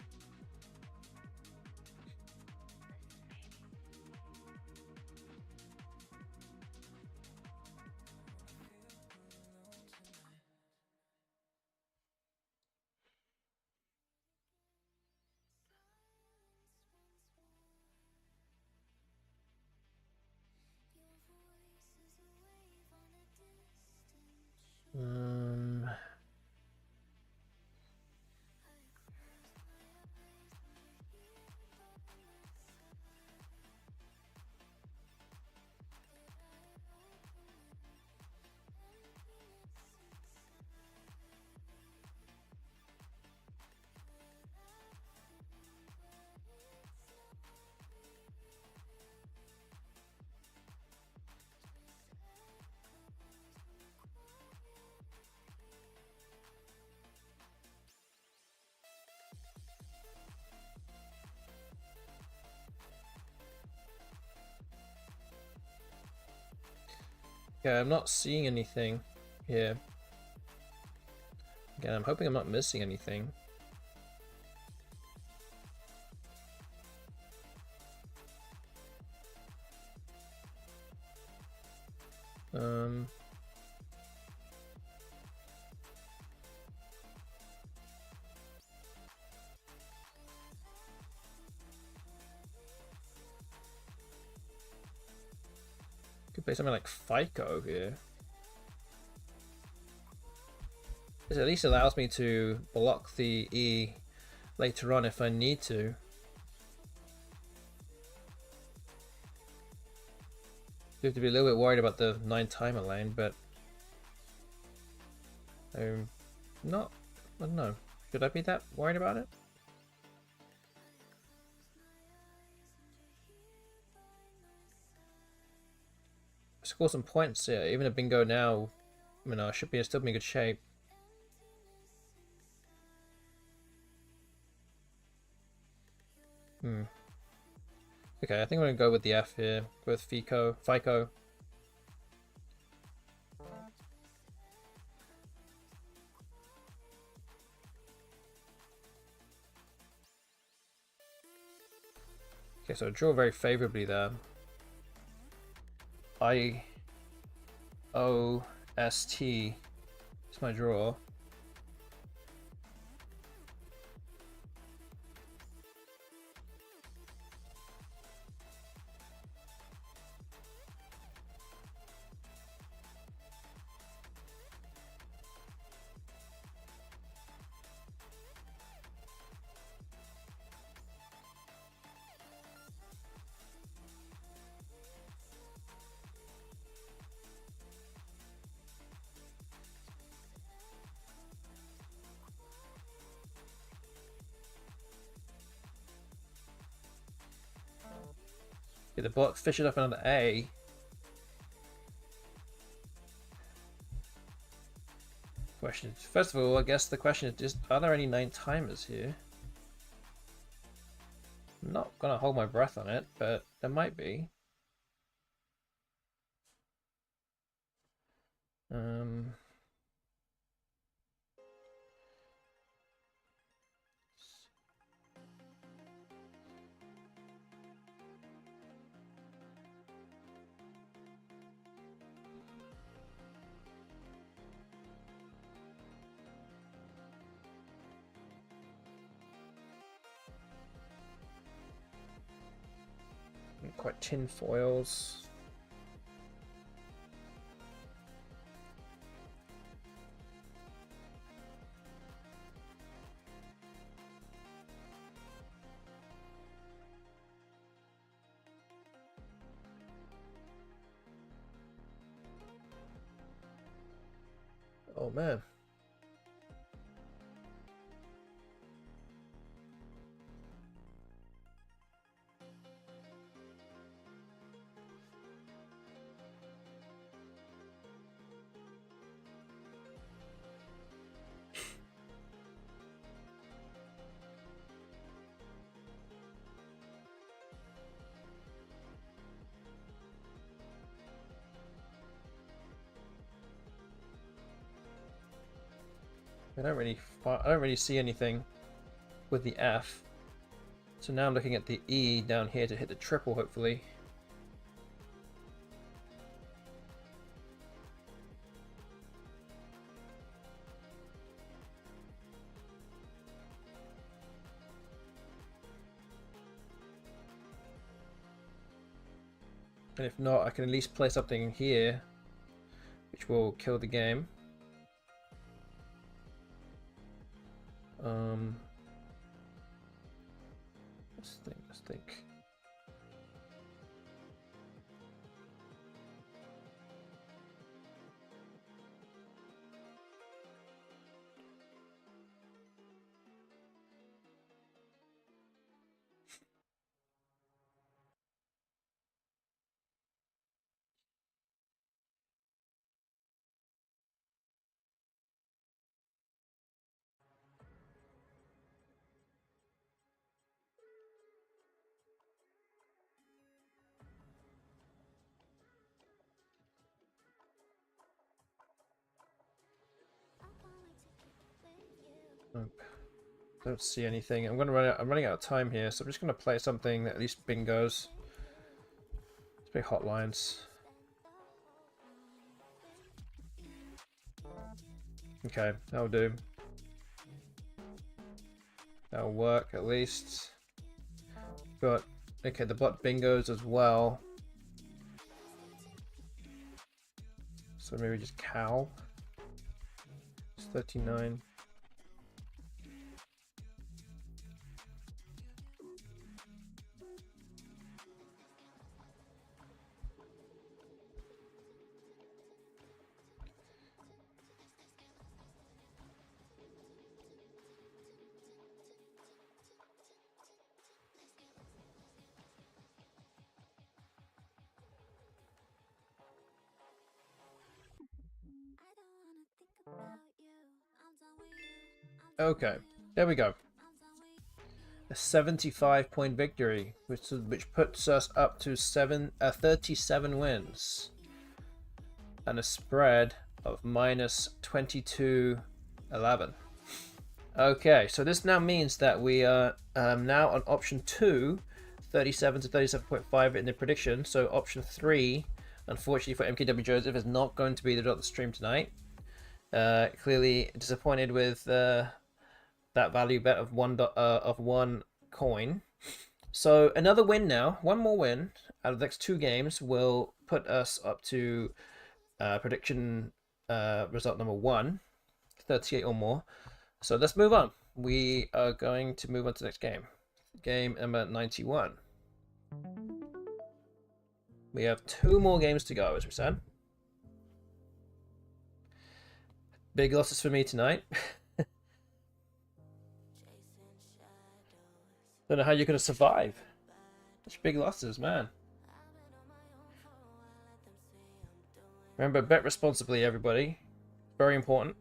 Okay, I'm not seeing anything here. Again, I'm hoping I'm not missing anything. Could play something like FICO here. This at least allows me to block the E later on if I need to. You have to be a little bit worried about the 9 timer lane, but I'm not. I don't know. Should I be that worried about it? score some points here. Even a bingo now, I mean, I should be still be in good shape. Okay, I think I'm gonna go with the F here. Go with FICO. Okay, so I draw very favorably there. I-O-S-T is my draw. Okay, the bot fished up another A. Question. First of all, I guess the question is just, are there any 9 timers here? I'm not gonna hold my breath on it, but there might be. Quite tin foils. Oh man. I don't really see anything with the F. So now I'm looking at the E down here to hit the triple, hopefully. And if not, I can at least play something here, which will kill the game. Let's think. Nope. Don't see anything. I'm running out of time here, so I'm just gonna play something that at least bingos. It's big hotlines. Okay, that'll do. That'll work at least. But okay, the bot bingos as well. So maybe just cow. It's 39. Okay, there we go. A 75-point victory, which puts us up to 37 wins. And a spread of minus 22.11. Okay, so this now means that we are now on option 2, 37 to 37.5 in the prediction. So option 3, unfortunately for MKW Joseph, is not going to be the stream tonight. Clearly disappointed with that value bet of one coin. So another win now, one more win out of the next 2 games will put us up to prediction result number 1, 38 or more. So let's move on. We are going to move on to the next game. Game number 91. We have 2 more games to go, as we said. Big losses for me tonight. Don't know how you're going to survive. Such big losses, man. Remember, bet responsibly, everybody. Very important.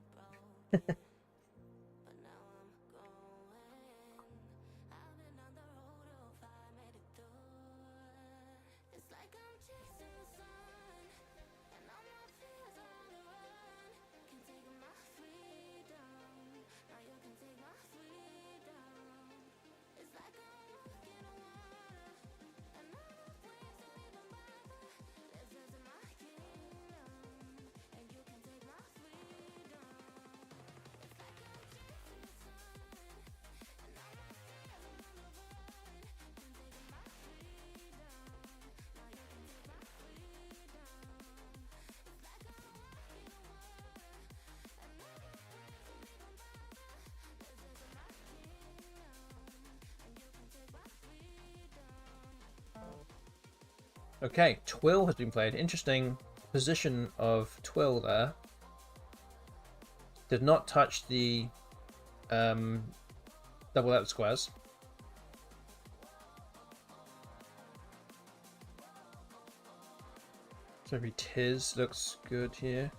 Okay, Twill has been played. Interesting position of Twill there. Did not touch the double out squares. So maybe Tiz looks good here.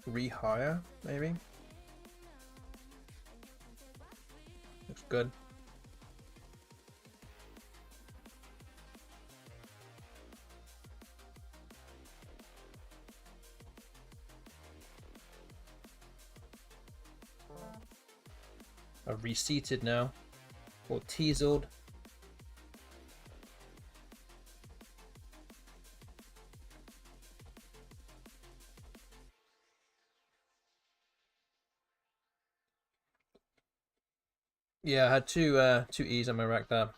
Rehire, maybe? Looks good. Are reseated now, or teaseled. Yeah, I had two E's on my rack there.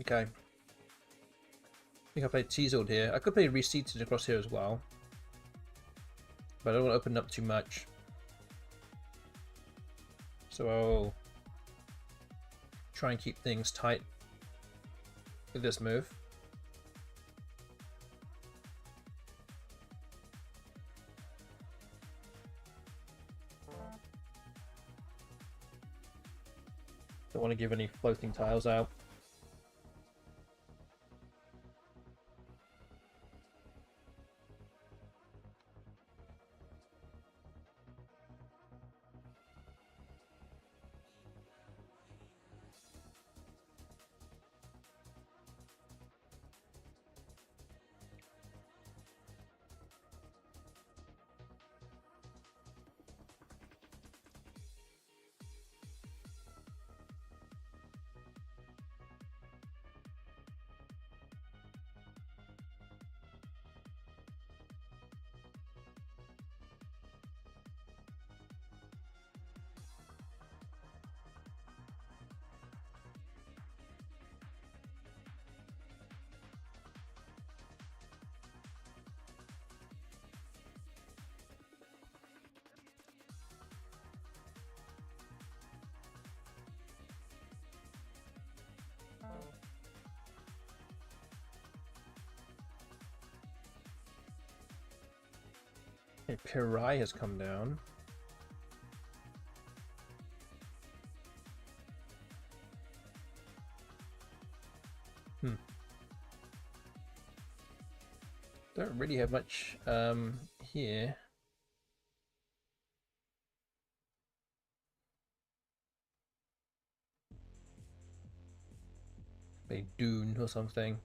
Okay. I think I played Teaselled here. I could play Reseated across here as well. But I don't want to open up too much. So I'll try and keep things tight with this move. Don't want to give any floating tiles out. Okay, Pirai has come down. Don't really have much here. Maybe Dune or something.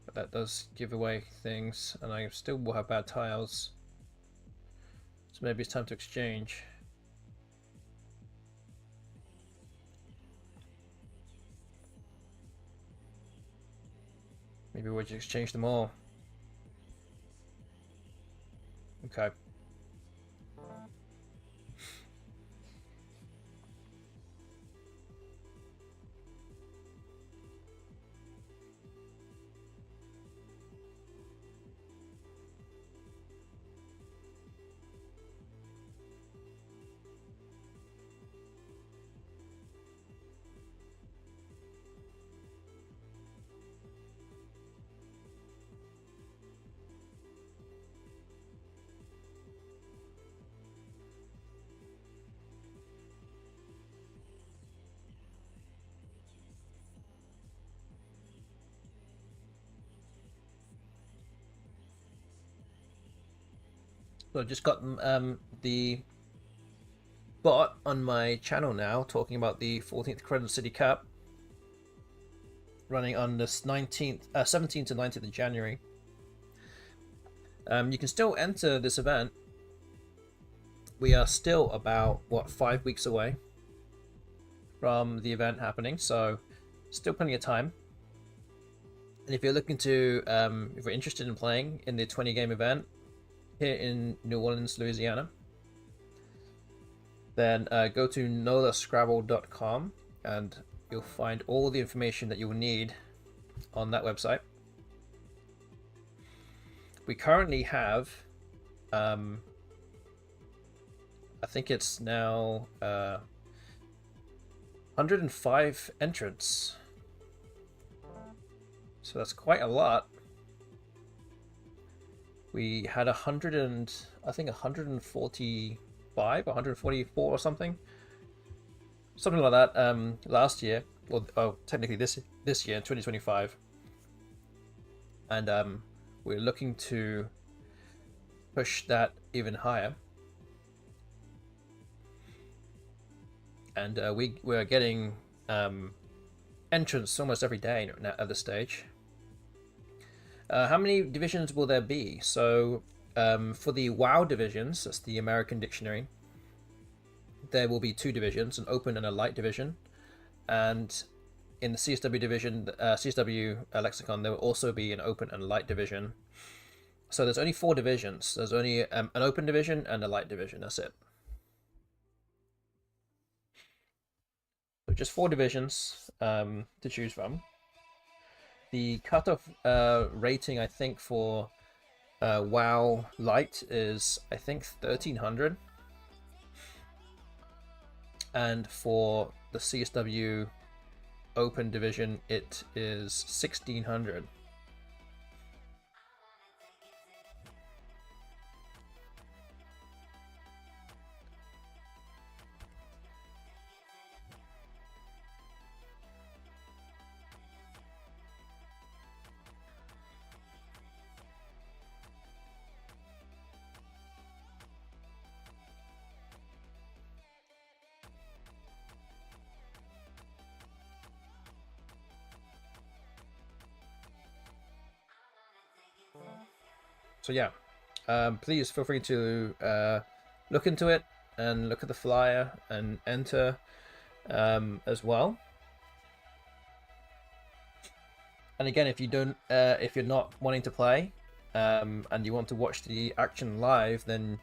But that does give away things, and I still will have bad tiles. So maybe it's time to exchange. Maybe we'll just exchange them all. Okay. So I just got the bot on my channel now talking about the 14th Credit City Cup running on this 17th to 19th of January. You can still enter this event. We are still about, what, 5 weeks away from the event happening, so still plenty of time. And if you're looking to, if you're interested in playing in the 20-game event here in New Orleans, Louisiana, then go to nolascrabble.com and you'll find all the information that you'll need on that website. We currently have, I think it's now 105 entrants. So that's quite a lot. We had 100 and I think 145, 144 or something like that last year. Well, technically this year, 2025, and we're looking to push that even higher. And we're getting entrants almost every day at this stage. How many divisions will there be? So for the WoW divisions, that's the American Dictionary, there will be 2 divisions, an open and a light division. And in the CSW division, CSW lexicon, there will also be an open and light division. So there's only 4 divisions. There's only an open division and a light division. That's it. So just 4 divisions to choose from. The cutoff rating, I think, for WoW Lite is, I think, 1300. And for the CSW Open division, it is 1600. So yeah, please feel free to look into it and look at the flyer and enter as well. And again, if you're not wanting to play and you want to watch the action live, then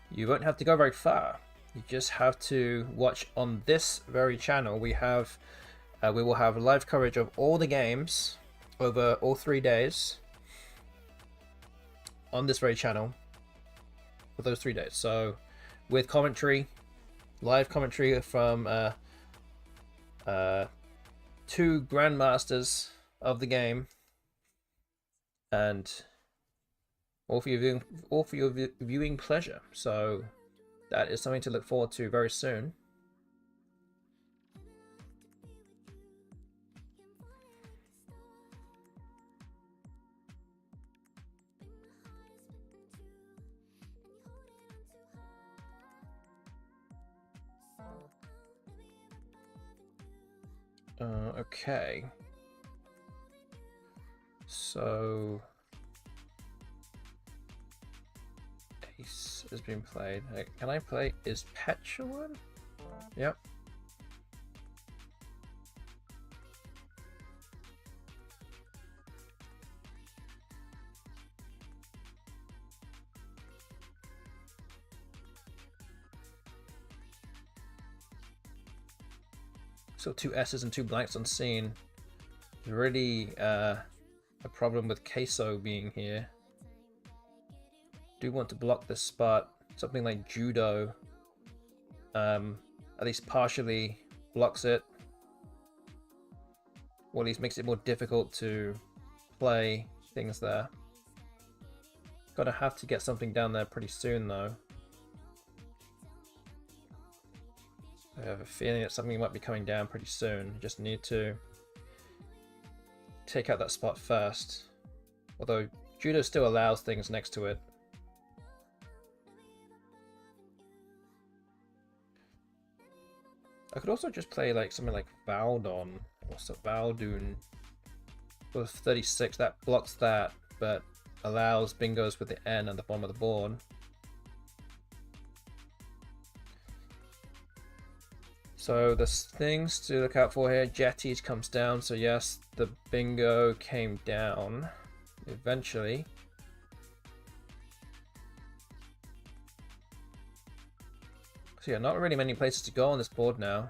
you won't have to go very far. You just have to watch on this very channel. We will have live coverage of all the games over all 3 days on this very channel for those 3 days. So with commentary, live commentary from 2 grandmasters of the game, and all for your viewing pleasure. So that is something to look forward to very soon. Okay. So Ace has been played. Can I play? Is Petulant? Yep. So 2 S's and 2 blanks unseen. Really a problem with Queso being here. Do want to block this spot. Something like Judo at least partially blocks it, or at least makes it more difficult to play things there. Gotta have to get something down there pretty soon though. I have a feeling that something might be coming down pretty soon. Just need to take out that spot first. Although Judo still allows things next to it. I could also just play like something like Valdon or Valdun for 36. That blocks that, but allows bingos with the N at the bottom of the board. So there's things to look out for here. Jetties comes down, so yes, the bingo came down eventually. So yeah, not really many places to go on this board now.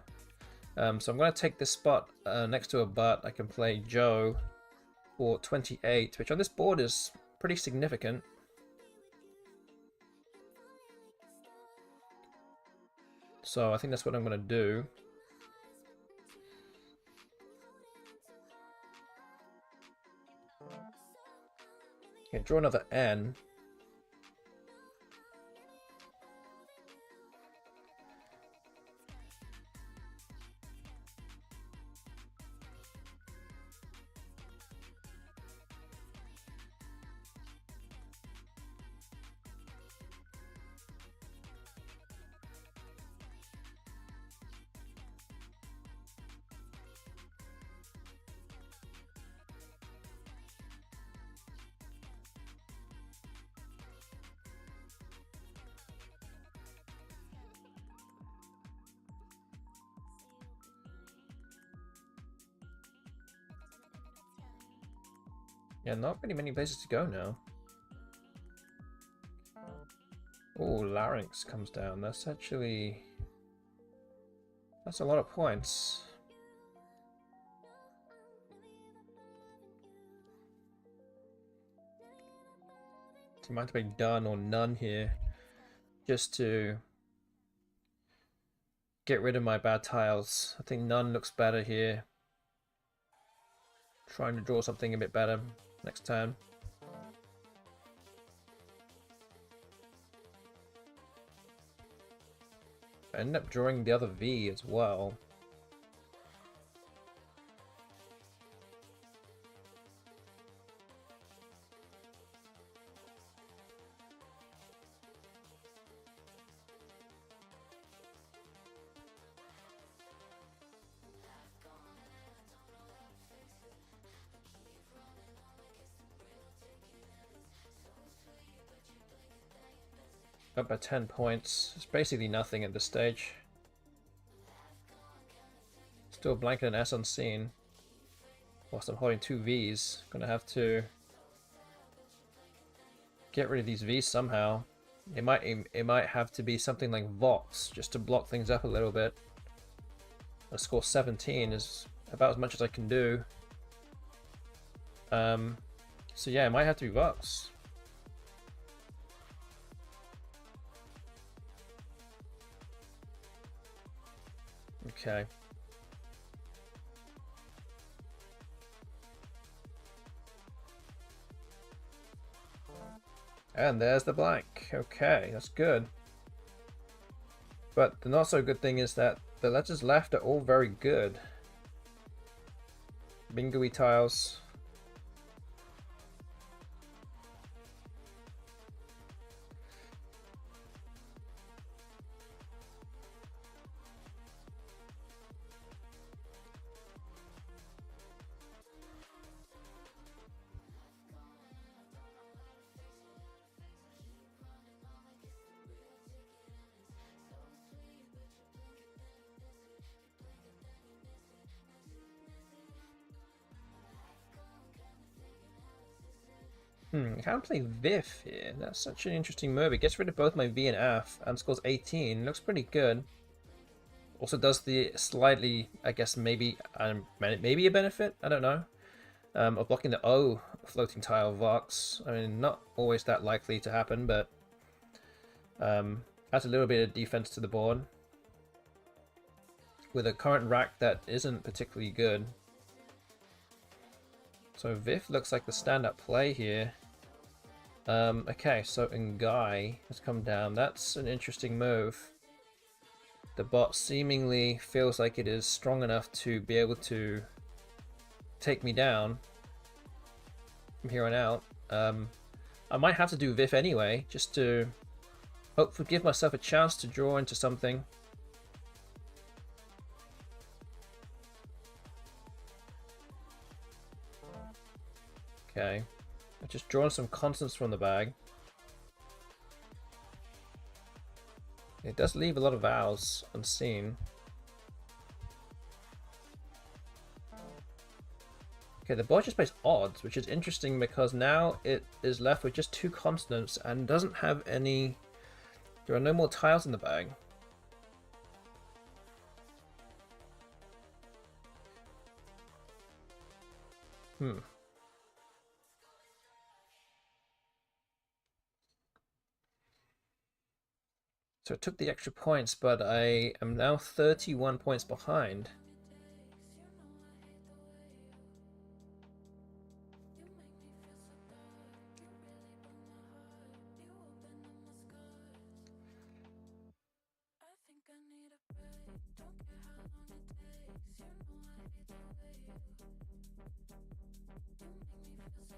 So I'm going to take this spot next to a butt. I can play Joe for 28, which on this board is pretty significant. So I think that's what I'm going to do. Okay, draw another N. Yeah, not really many places to go now. Oh, Larynx comes down. That's a lot of points. So I might have to be done or none here, just to get rid of my bad tiles. I think none looks better here. Trying to draw something a bit better next time. I end up drawing the other V as well. Up by 10 points. It's basically nothing at this stage. Still blanket an S unseen. Whilst I'm holding two Vs. Gonna have to get rid of these Vs somehow. It might have to be something like Vox just to block things up a little bit. A score 17 is about as much as I can do. So yeah, it might have to be Vox. Okay. And there's the blank. Okay, that's good. But the not so good thing is that the letters left are all very good. Bingo-y tiles. I can't play Vif here. That's such an interesting move. It gets rid of both my V and F and scores 18. Looks pretty good. Also does the slightly, I guess maybe a benefit, I don't know, of blocking the O floating tile Vox. I mean, not always that likely to happen, but adds a little bit of defense to the board. With a current rack that isn't particularly good. So Vif looks like the stand-up play here. Okay, so Ngai has come down. That's an interesting move. The bot seemingly feels like it is strong enough to be able to take me down from here on out. I might have to do Vif anyway, just to hopefully give myself a chance to draw into something. Okay, I've just drawn some constants from the bag. It does leave a lot of vowels unseen. Okay, the board just plays odds, which is interesting because now it is left with just two constants and doesn't have any... There are no more tiles in the bag. So it took the extra points, but I am now 31 points behind.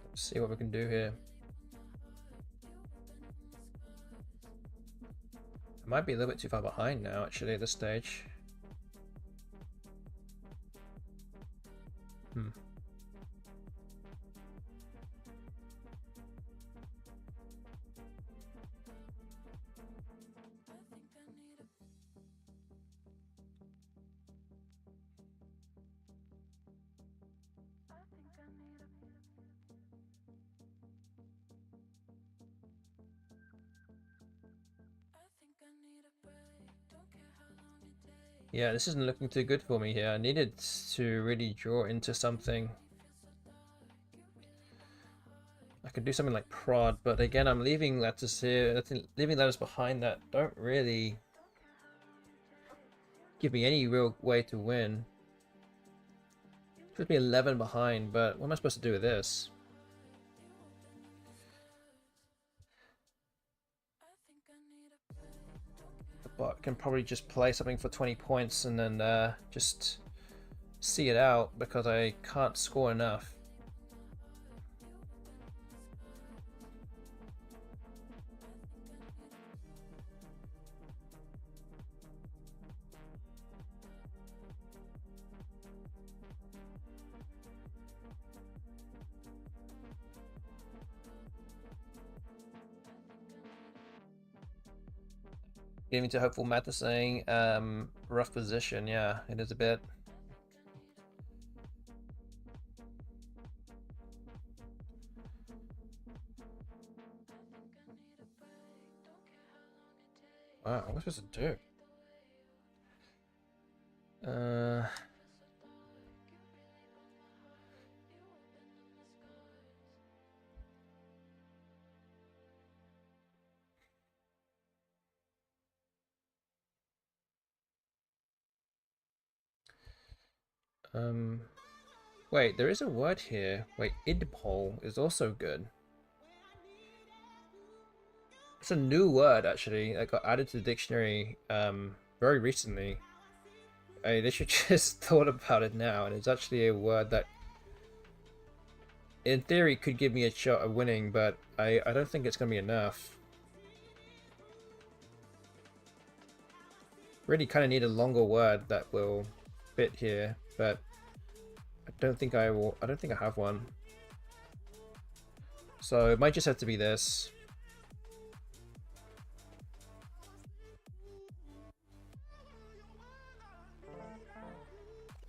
Let's see what we can do here. I might be a little bit too far behind now, actually, at this stage. Yeah, this isn't looking too good for me here. I needed to really draw into something. I could do something like prod, but again, I'm leaving letters here. Leaving letters behind that don't really give me any real way to win. Should be 11 behind, but what am I supposed to do with this? The bot can probably just play something for 20 points and then just see it out because I can't score enough. Getting to hopeful Matt is saying, rough position. Yeah, it is a bit. Wow, what am I supposed to do? Wait, there is a word here. Wait, idpol is also good. It's a new word actually that got added to the dictionary very recently. I literally just thought about it now, and it's actually a word that in theory could give me a shot of winning, but I don't think it's gonna be enough. Really kind of need a longer word that will fit here, but I don't think I will. I don't think I have one. So it might just have to be this.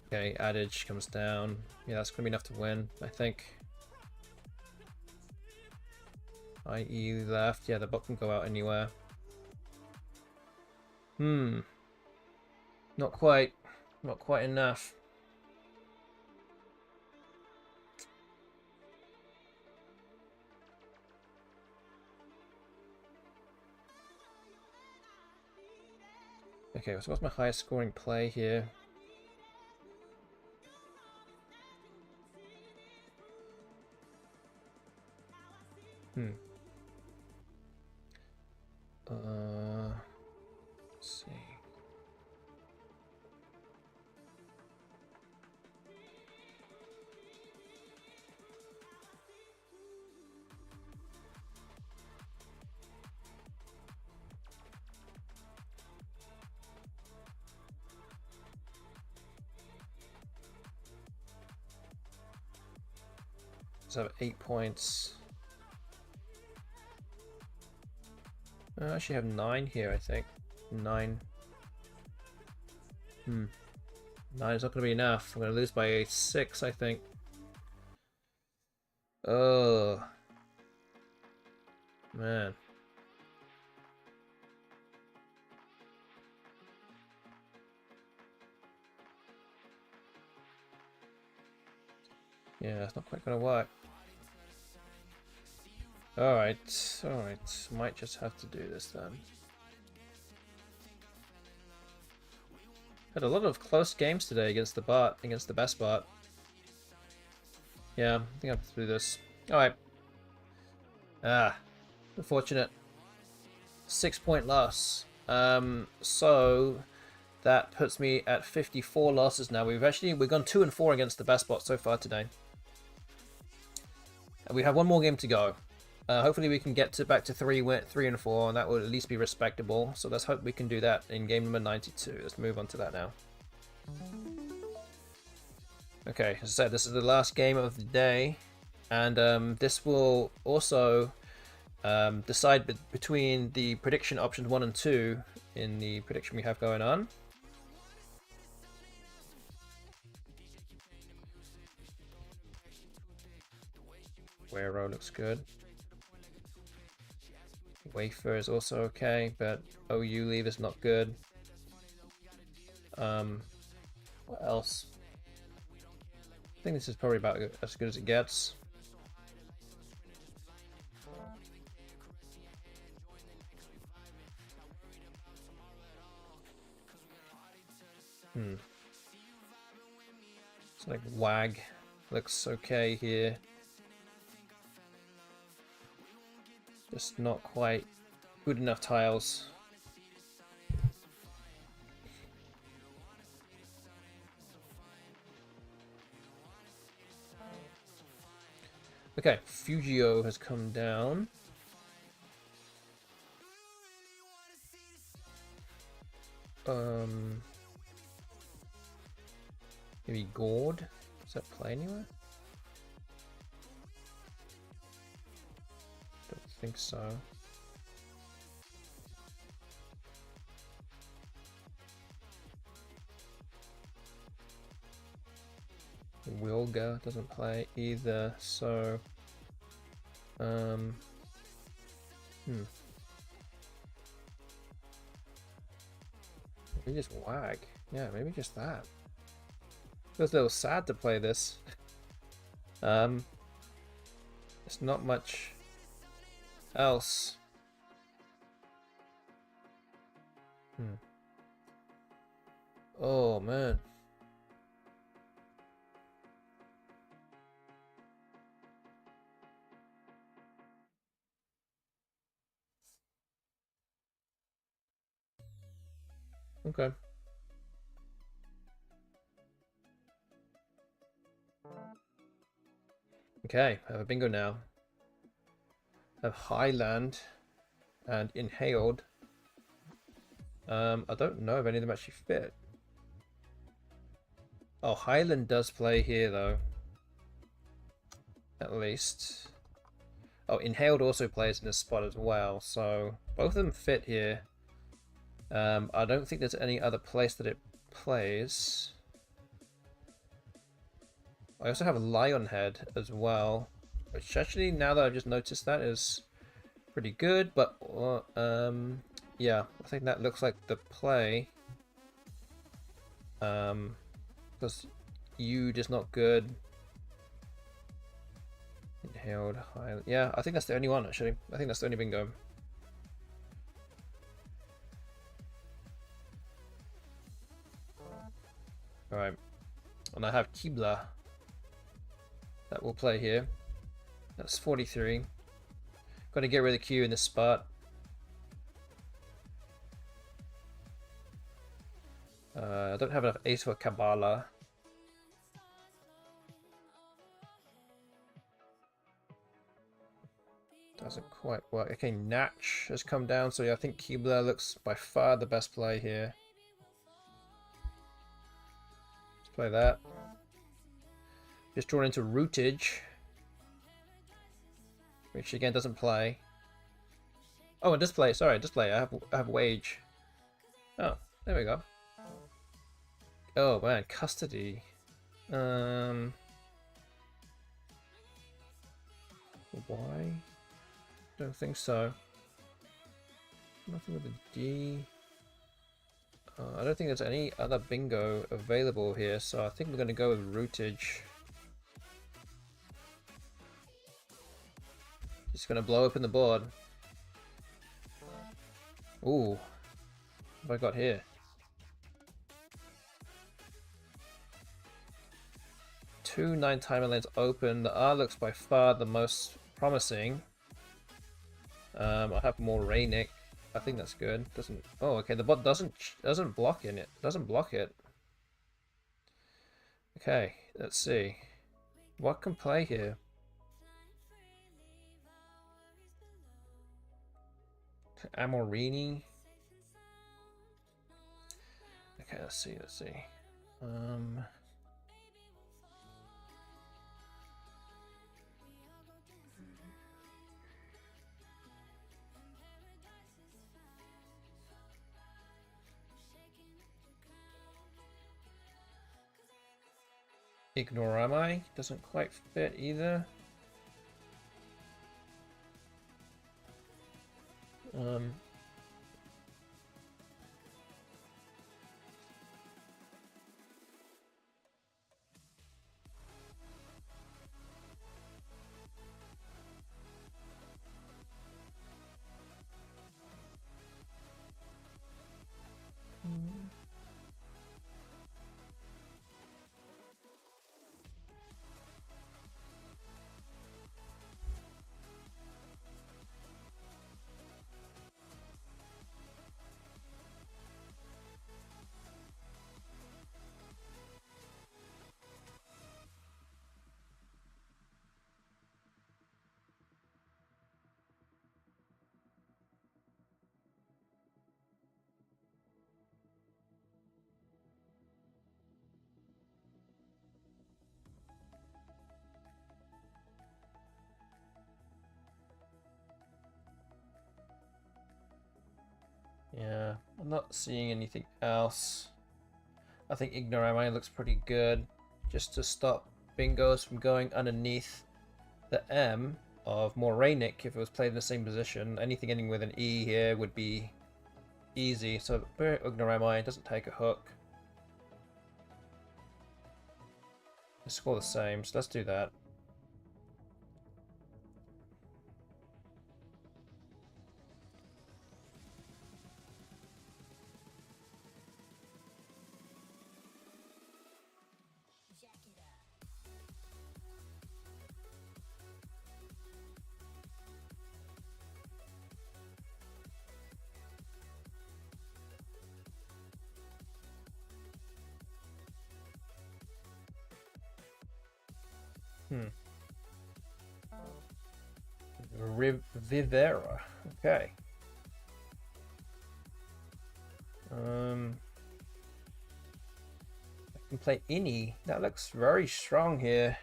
Okay, adage comes down. Yeah, that's gonna be enough to win, I think. IE left. Yeah, the bot can go out anywhere. Not quite. Not quite enough. Okay, so what's my highest scoring play here? Let's see. So I have 8 points. I actually have 9 here, I think. 9. 9 is not going to be enough. I'm going to lose by 6, I think. Oh. Man. Yeah, it's not quite going to work. Alright, alright. Might just have to do this then. Had a lot of close games today against the bot, against the BestBot. Yeah, I think I have to do this. Alright. Unfortunate. 6-point loss. So that puts me at 54 losses now. We've gone 2-4 against the BestBot so far today. And we have one more game to go. Hopefully we can get back to 3-4, and that will at least be respectable. So let's hope we can do that in game number 92. Let's move on to that now. Okay, as I said, this is the last game of the day, and this will also decide between the prediction options 1 and 2 in the prediction we have going on. Guero looks good. Wafer is also okay, but OU leave is not good. What else? I think this is probably about as good as it gets. It's like WAG. Looks okay here. Just not quite good enough tiles. Okay, Fugio has come down. Maybe Gord? Does that play anywhere? Don't think so. Wilga doesn't play either, so maybe just WAG. Yeah, maybe just that. Feels a little sad to play this. There's not much else. Oh man. Okay. Okay, I have a bingo now. I have Highland and Inhaled. I don't know if any of them actually fit. Oh, Highland does play here though. At least. Oh, Inhaled also plays in this spot as well, so both of them fit here. I don't think there's any other place that it plays. I also have a Lionhead as well, which actually, now that I've just noticed that, is pretty good, but yeah, I think that looks like the play. Because you just not good. Inhaled, high. Yeah, I think that's the only one actually. I think that's the only bingo. Alright. And I have Kibla that will play here. That's 43. Got to get rid of the Q in this spot. I don't have enough ace for Kabbalah. Doesn't quite work. Okay, Natch has come down, so yeah, I think Kibla looks by far the best play here. Let's play that. Just drawn into Rootage, which again doesn't play. Oh, and display. Sorry, display. I have Wage. Oh, there we go. Oh man, Custody. Why? Don't think so. Nothing with a D. I don't think there's any other bingo available here, so I think we're going to go with Rootage. Just going to blow open the board. Ooh. What have I got here? Two 9-timer lanes open. The R looks by far the most promising. I have more Rainick. I think that's good. Doesn't. Oh, okay. The bot doesn't block in it. Doesn't block it. Okay. Let's see. What can play here? Amorini. Okay. Let's see. Let's see. Ignorami doesn't quite fit either. Yeah, I'm not seeing anything else. I think Ignorami looks pretty good, just to stop bingos from going underneath the M of Moranic. If it was played in the same position, anything ending with an E here would be easy. So Ignorami doesn't take a hook. They score the same, so let's do that. Vivera. Okay. I can play Ini. That looks very strong here.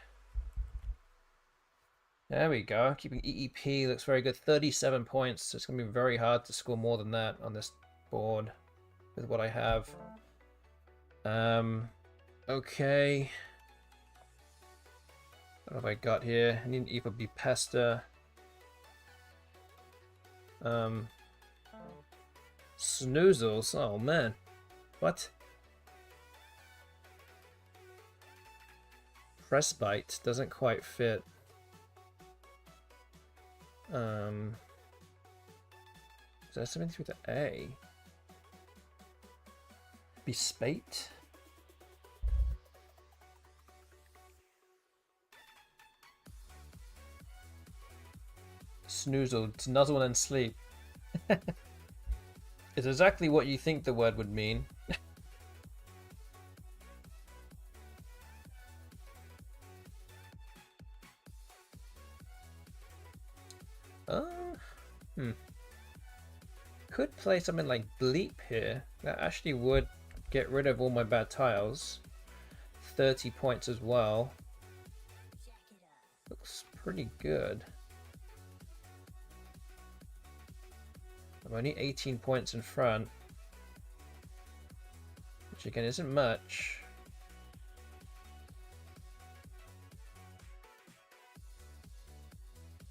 There we go. Keeping EEP looks very good. 37 points. It's going to be very hard to score more than that on this board with what I have. Okay. What have I got here? I need to either be Pesta. Snoozles. Oh man. What? Pressbite doesn't quite fit. Is there something through the A? Bespate? Snoozle, to nuzzle and sleep. It's exactly what you think the word would mean. Could play something like Bleep here. That actually would get rid of all my bad tiles. 30 points as well. Looks pretty good. I'm only 18 points in front, which again isn't much.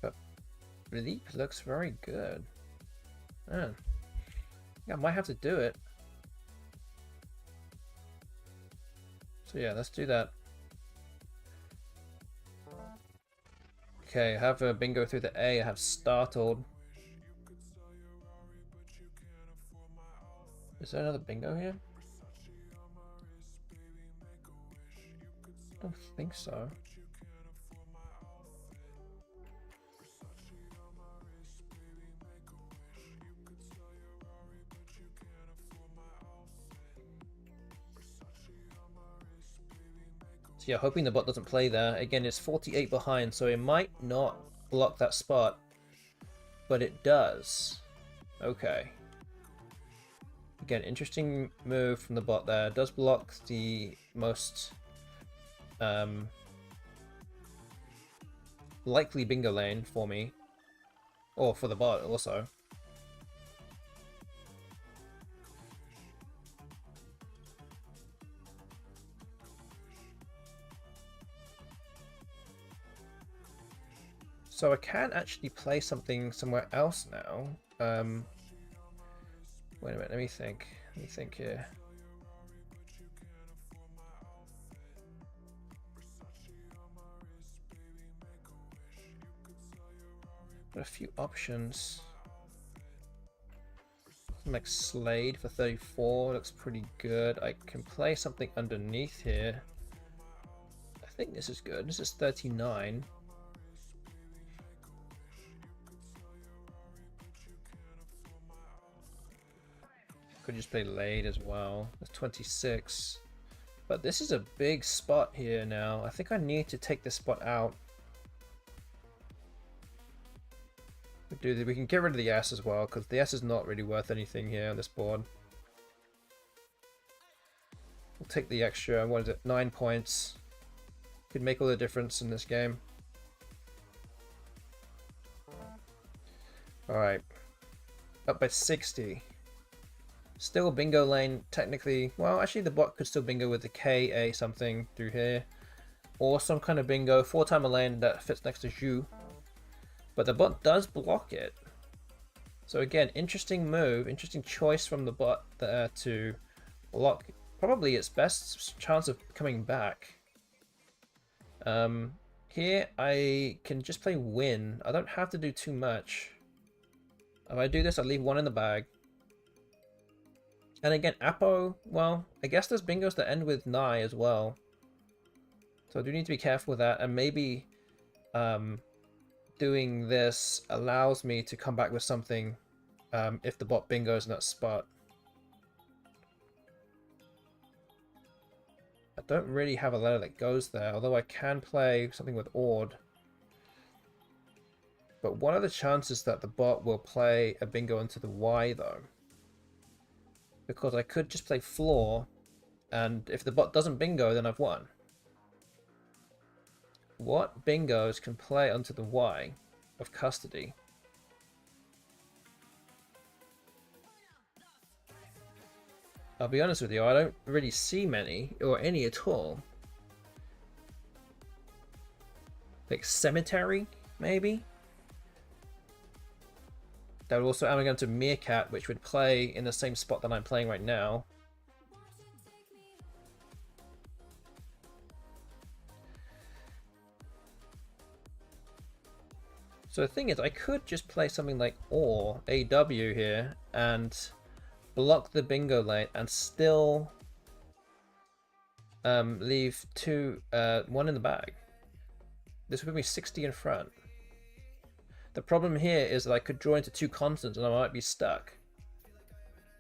But Bleep looks very good. Man, yeah, I might have to do it. So yeah, let's do that. Okay, I have a bingo through the A. I have Startled. Is there another bingo here? I don't think so. So yeah, hoping the bot doesn't play there. Again, it's 48 behind, so it might not block that spot. But it does. Okay. Again, interesting move from the bot there. It does block the most likely bingo lane for me. Or for the bot also. So I can actually play something somewhere else now. Wait a minute, let me think here. Got a few options. Something like Slade for 34 looks pretty good. I can play something underneath here. I think this is good. This is 39. Could just play Lade as well. That's 26. But this is a big spot here now. I think I need to take this spot out. We can get rid of the S as well, because the S is not really worth anything here on this board. We'll take the extra, what is it, 9 points. Could make all the difference in this game. Alright. Up by 60. Still bingo lane, technically. Well, actually the bot could still bingo with the KA something through here. Or some kind of bingo, 4-timer lane that fits next to Zhu. But the bot does block it. So again, interesting move, interesting choice from the bot there to block probably its best chance of coming back. Here I can just play win. I don't have to do too much. If I do this, I leave one in the bag. And again, Apo, well, I guess there's bingos that end with Nai as well. So I do need to be careful with that, and maybe doing this allows me to come back with something if the bot bingos in that spot. I don't really have a letter that goes there, although I can play something with Ord. But what are the chances that the bot will play a bingo into the Y though? Because I could just play floor, and if the bot doesn't bingo, then I've won. What bingos can play onto the Y of custody? I'll be honest with you, I don't really see many, or any at all. Like Cemetery, maybe? That would also add to Meerkat, which would play in the same spot that I'm playing right now. So the thing is, I could just play something like AW here and block the bingo lane and still leave one in the bag. This would put me 60 in front. The problem here is that I could draw into 2 constants and I might be stuck.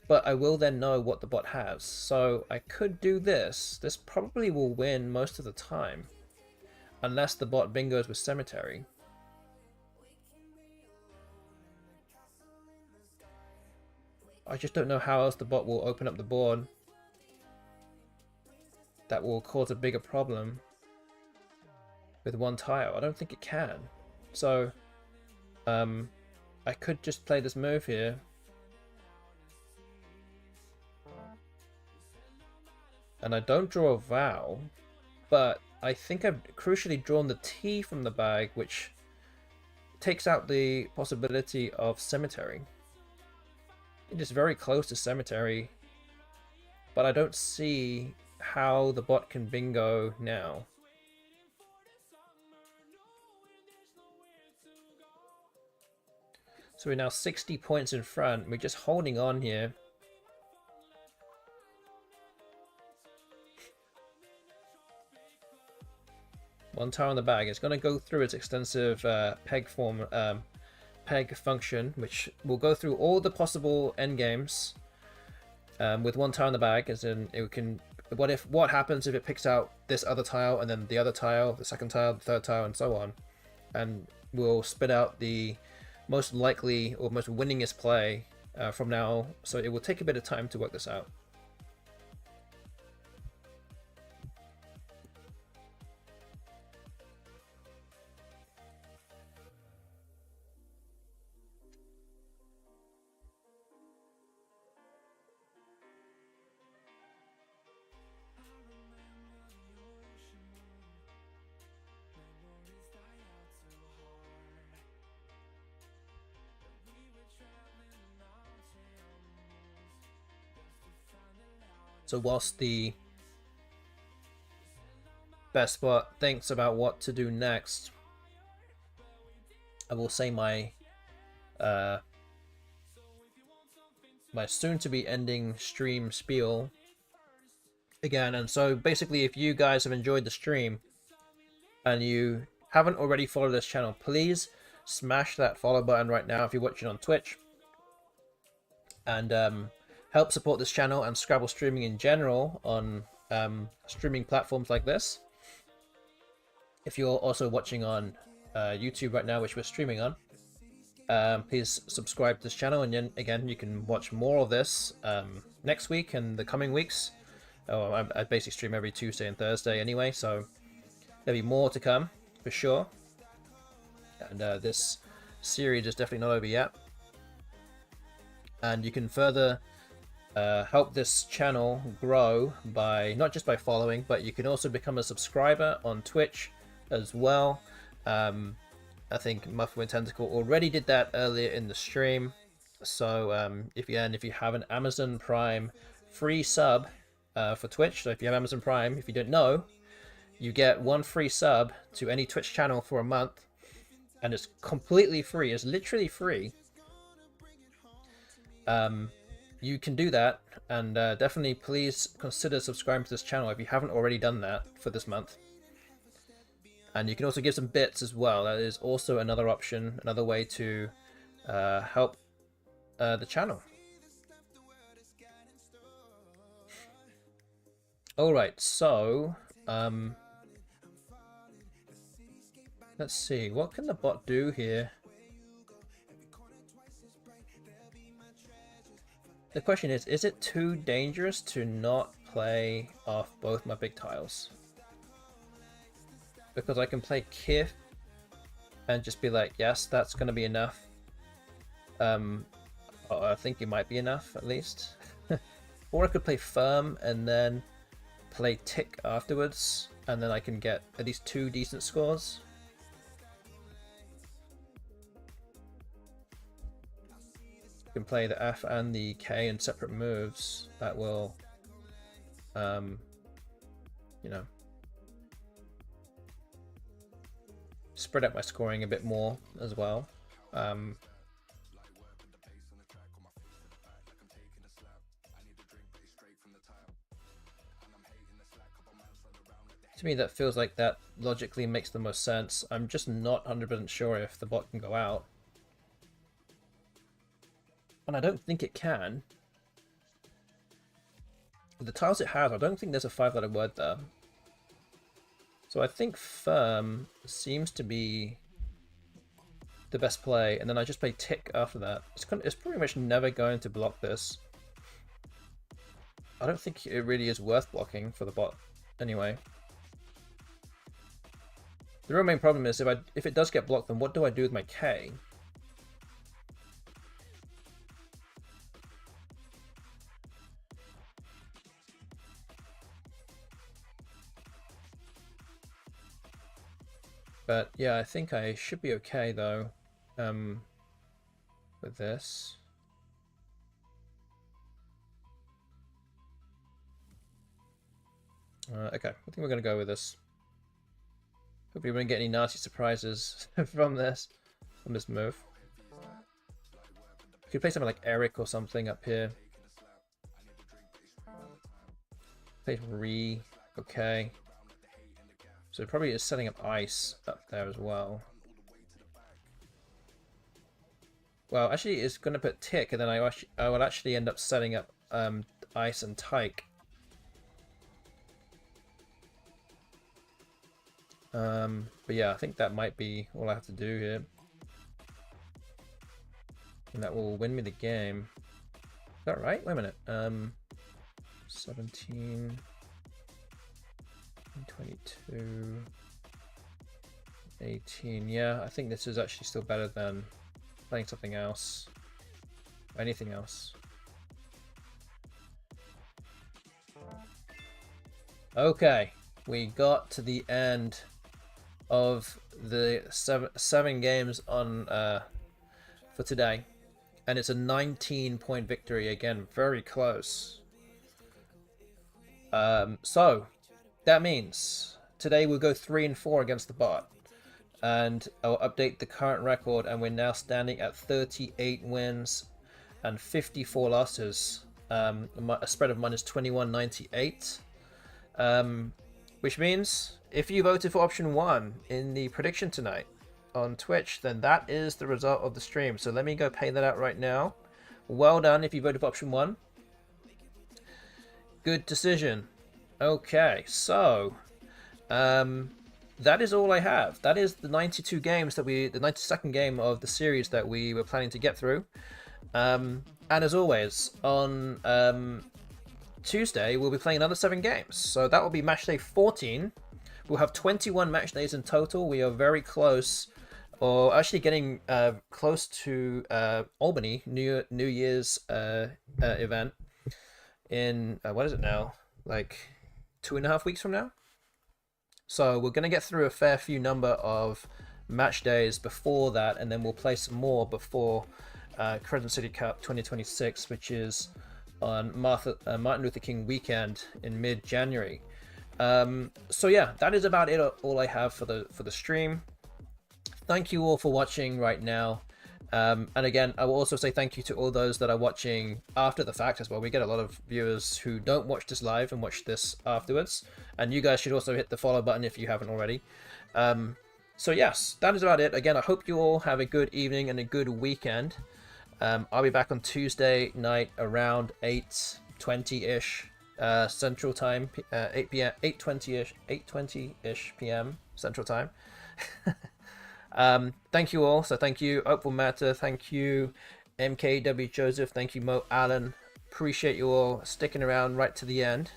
But I will then know what the bot has. So I could do this. This probably will win most of the time. Unless the bot bingos with Cemetery. I just don't know how else the bot will open up the board that will cause a bigger problem with one tile. I don't think it can. So I could just play this move here. And I don't draw a Vow, but I think I've crucially drawn the T from the bag, which takes out the possibility of Cemetery. It is very close to Cemetery, but I don't see how the bot can bingo now. So we're now 60 points in front. We're just holding on here. One tile in the bag. It's going to go through its extensive peg function, which will go through all the possible endgames with one tile in the bag, as in it can. What happens if it picks out this other tile and then the other tile, the second tile, the third tile, and so on, and will spit out the most likely or most winningest play from now. So it will take a bit of time to work this out. So whilst the BestBot thinks about what to do next, I will say my my soon-to-be ending stream spiel again. And so basically, if you guys have enjoyed the stream and you haven't already followed this channel, please smash that follow button right now if you're watching on Twitch, and help support this channel and Scrabble streaming in general on streaming platforms like this. If you're also watching on YouTube right now, which we're streaming on, please subscribe to this channel, and then again you can watch more of this next week and the coming weeks. I basically stream every Tuesday and Thursday anyway, so there'll be more to come for sure. And this series is definitely not over yet. And you can further help this channel grow by not just by following, but you can also become a subscriber on Twitch as well. I think Muffin Tentacle already did that earlier in the stream. So if you have an Amazon Prime free sub for Twitch, so if you have Amazon Prime, if you don't know, you get 1 free sub to any Twitch channel for a month, and it's completely free. It's literally free. You can do that, and definitely please consider subscribing to this channel if you haven't already done that for this month. And you can also give some bits as well. That is also another option, another way to help the channel. Alright, so let's see, what can the bot do here? The question is it too dangerous to not play off both my big tiles? Because I can play Kith and just be like, yes, that's going to be enough. I think it might be enough, at least. Or I could play Firm and then play Tick afterwards, and then I can get at least 2 decent scores. You can play the F and the K in separate moves. That will, you know, spread out my scoring a bit more as well. To me, that feels like that logically makes the most sense. I'm just not 100% sure if the bot can go out. And I don't think it can. With the tiles it has, I don't think there's a 5-letter word there. So I think Firm seems to be the best play, and then I just play Tick after that. It's pretty much never going to block this. I don't think it really is worth blocking for the bot anyway. The real main problem is if it does get blocked, then what do I do with my K? But yeah, I think I should be okay though, with this. Okay, I think we're gonna go with this. Hope we won't get any nasty surprises from this move. We could play something like Eric or something up here. Play Re, okay. So it probably is setting up Ice up there as well. Well, actually it's going to put Tick, and then I will actually end up setting up Ice and Tyke. But yeah, I think that might be all I have to do here. And that will win me the game. Is that right? Wait a minute. 17... 22... 18... Yeah, I think this is actually still better than playing something else. Or anything else. Okay, we got to the end of the seven games on for today, and it's a 19-point victory again, very close. So that means today we'll go 3 and 4 against the bot, and I'll update the current record, and we're now standing at 38 wins and 54 losses, a spread of minus 21.98, which means if you voted for option 1 in the prediction tonight on Twitch, then that is the result of the stream. So let me go pay that out right now. Well done if you voted for option 1. Good decision. Okay, so that is all I have. That is the 92 games that the 92nd game of the series that we were planning to get through. And as always, on Tuesday we'll be playing another 7 games. So that will be Matchday 14. We'll have 21 match days in total. We are very close, or actually getting close to Albany New Year's event. in what is it now? Like 2.5 weeks from now. So we're gonna get through a fair few number of match days before that, and then we'll play some more before Crescent City Cup 2026, which is on Martin Luther King weekend in mid-January. So yeah, that is about it. All I have for the stream. Thank you all for watching right now. And again, I will also say thank you to all those that are watching after the fact as well. We get a lot of viewers who don't watch this live and watch this afterwards. And you guys should also hit the follow button if you haven't already. So yes, that is about it. Again, I hope you all have a good evening and a good weekend. I'll be back on Tuesday night around 8:20-ish Central Time, 8 p.m. 8:20-ish p.m. Central Time. Thank you all. So thank you, Opal Matter. Thank you, MKW Joseph. Thank you, Mo Allen. Appreciate you all sticking around right to the end.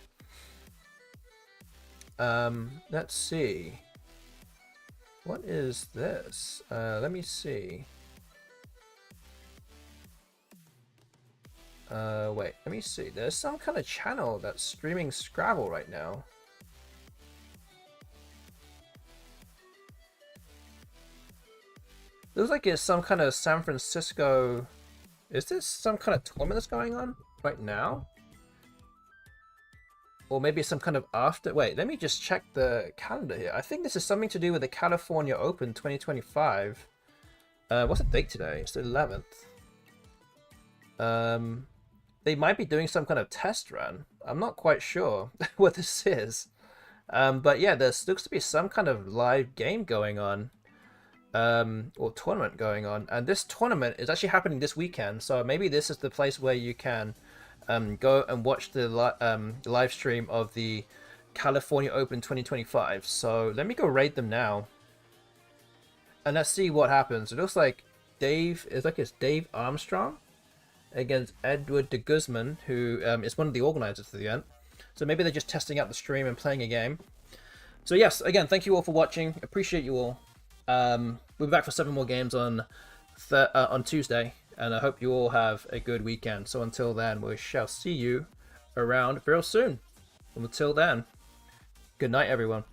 Let's see. What is this? Let me see. Wait, let me see. There's some kind of channel that's streaming Scrabble right now. Looks like it's some kind of San Francisco... Is this some kind of tournament that's going on right now? Or maybe some kind of after... Wait, let me just check the calendar here. I think this is something to do with the California Open 2025. What's the date today? It's the 11th. They might be doing some kind of test run. I'm not quite sure what this is. But yeah, there looks to be some kind of live game going on. Or tournament going on. And this tournament is actually happening this weekend. So maybe this is the place where you can go and watch the live stream of the California Open 2025. So let me go raid them now. And let's see what happens. It looks like it's Dave Armstrong against Edward de Guzman, who is one of the organizers of the event. So maybe they're just testing out the stream and playing a game. So yes, again, thank you all for watching. Appreciate you all. We'll be back for 7 more games on Tuesday, and I hope you all have a good weekend. So until then, we shall see you around real soon. And until then, good night, everyone.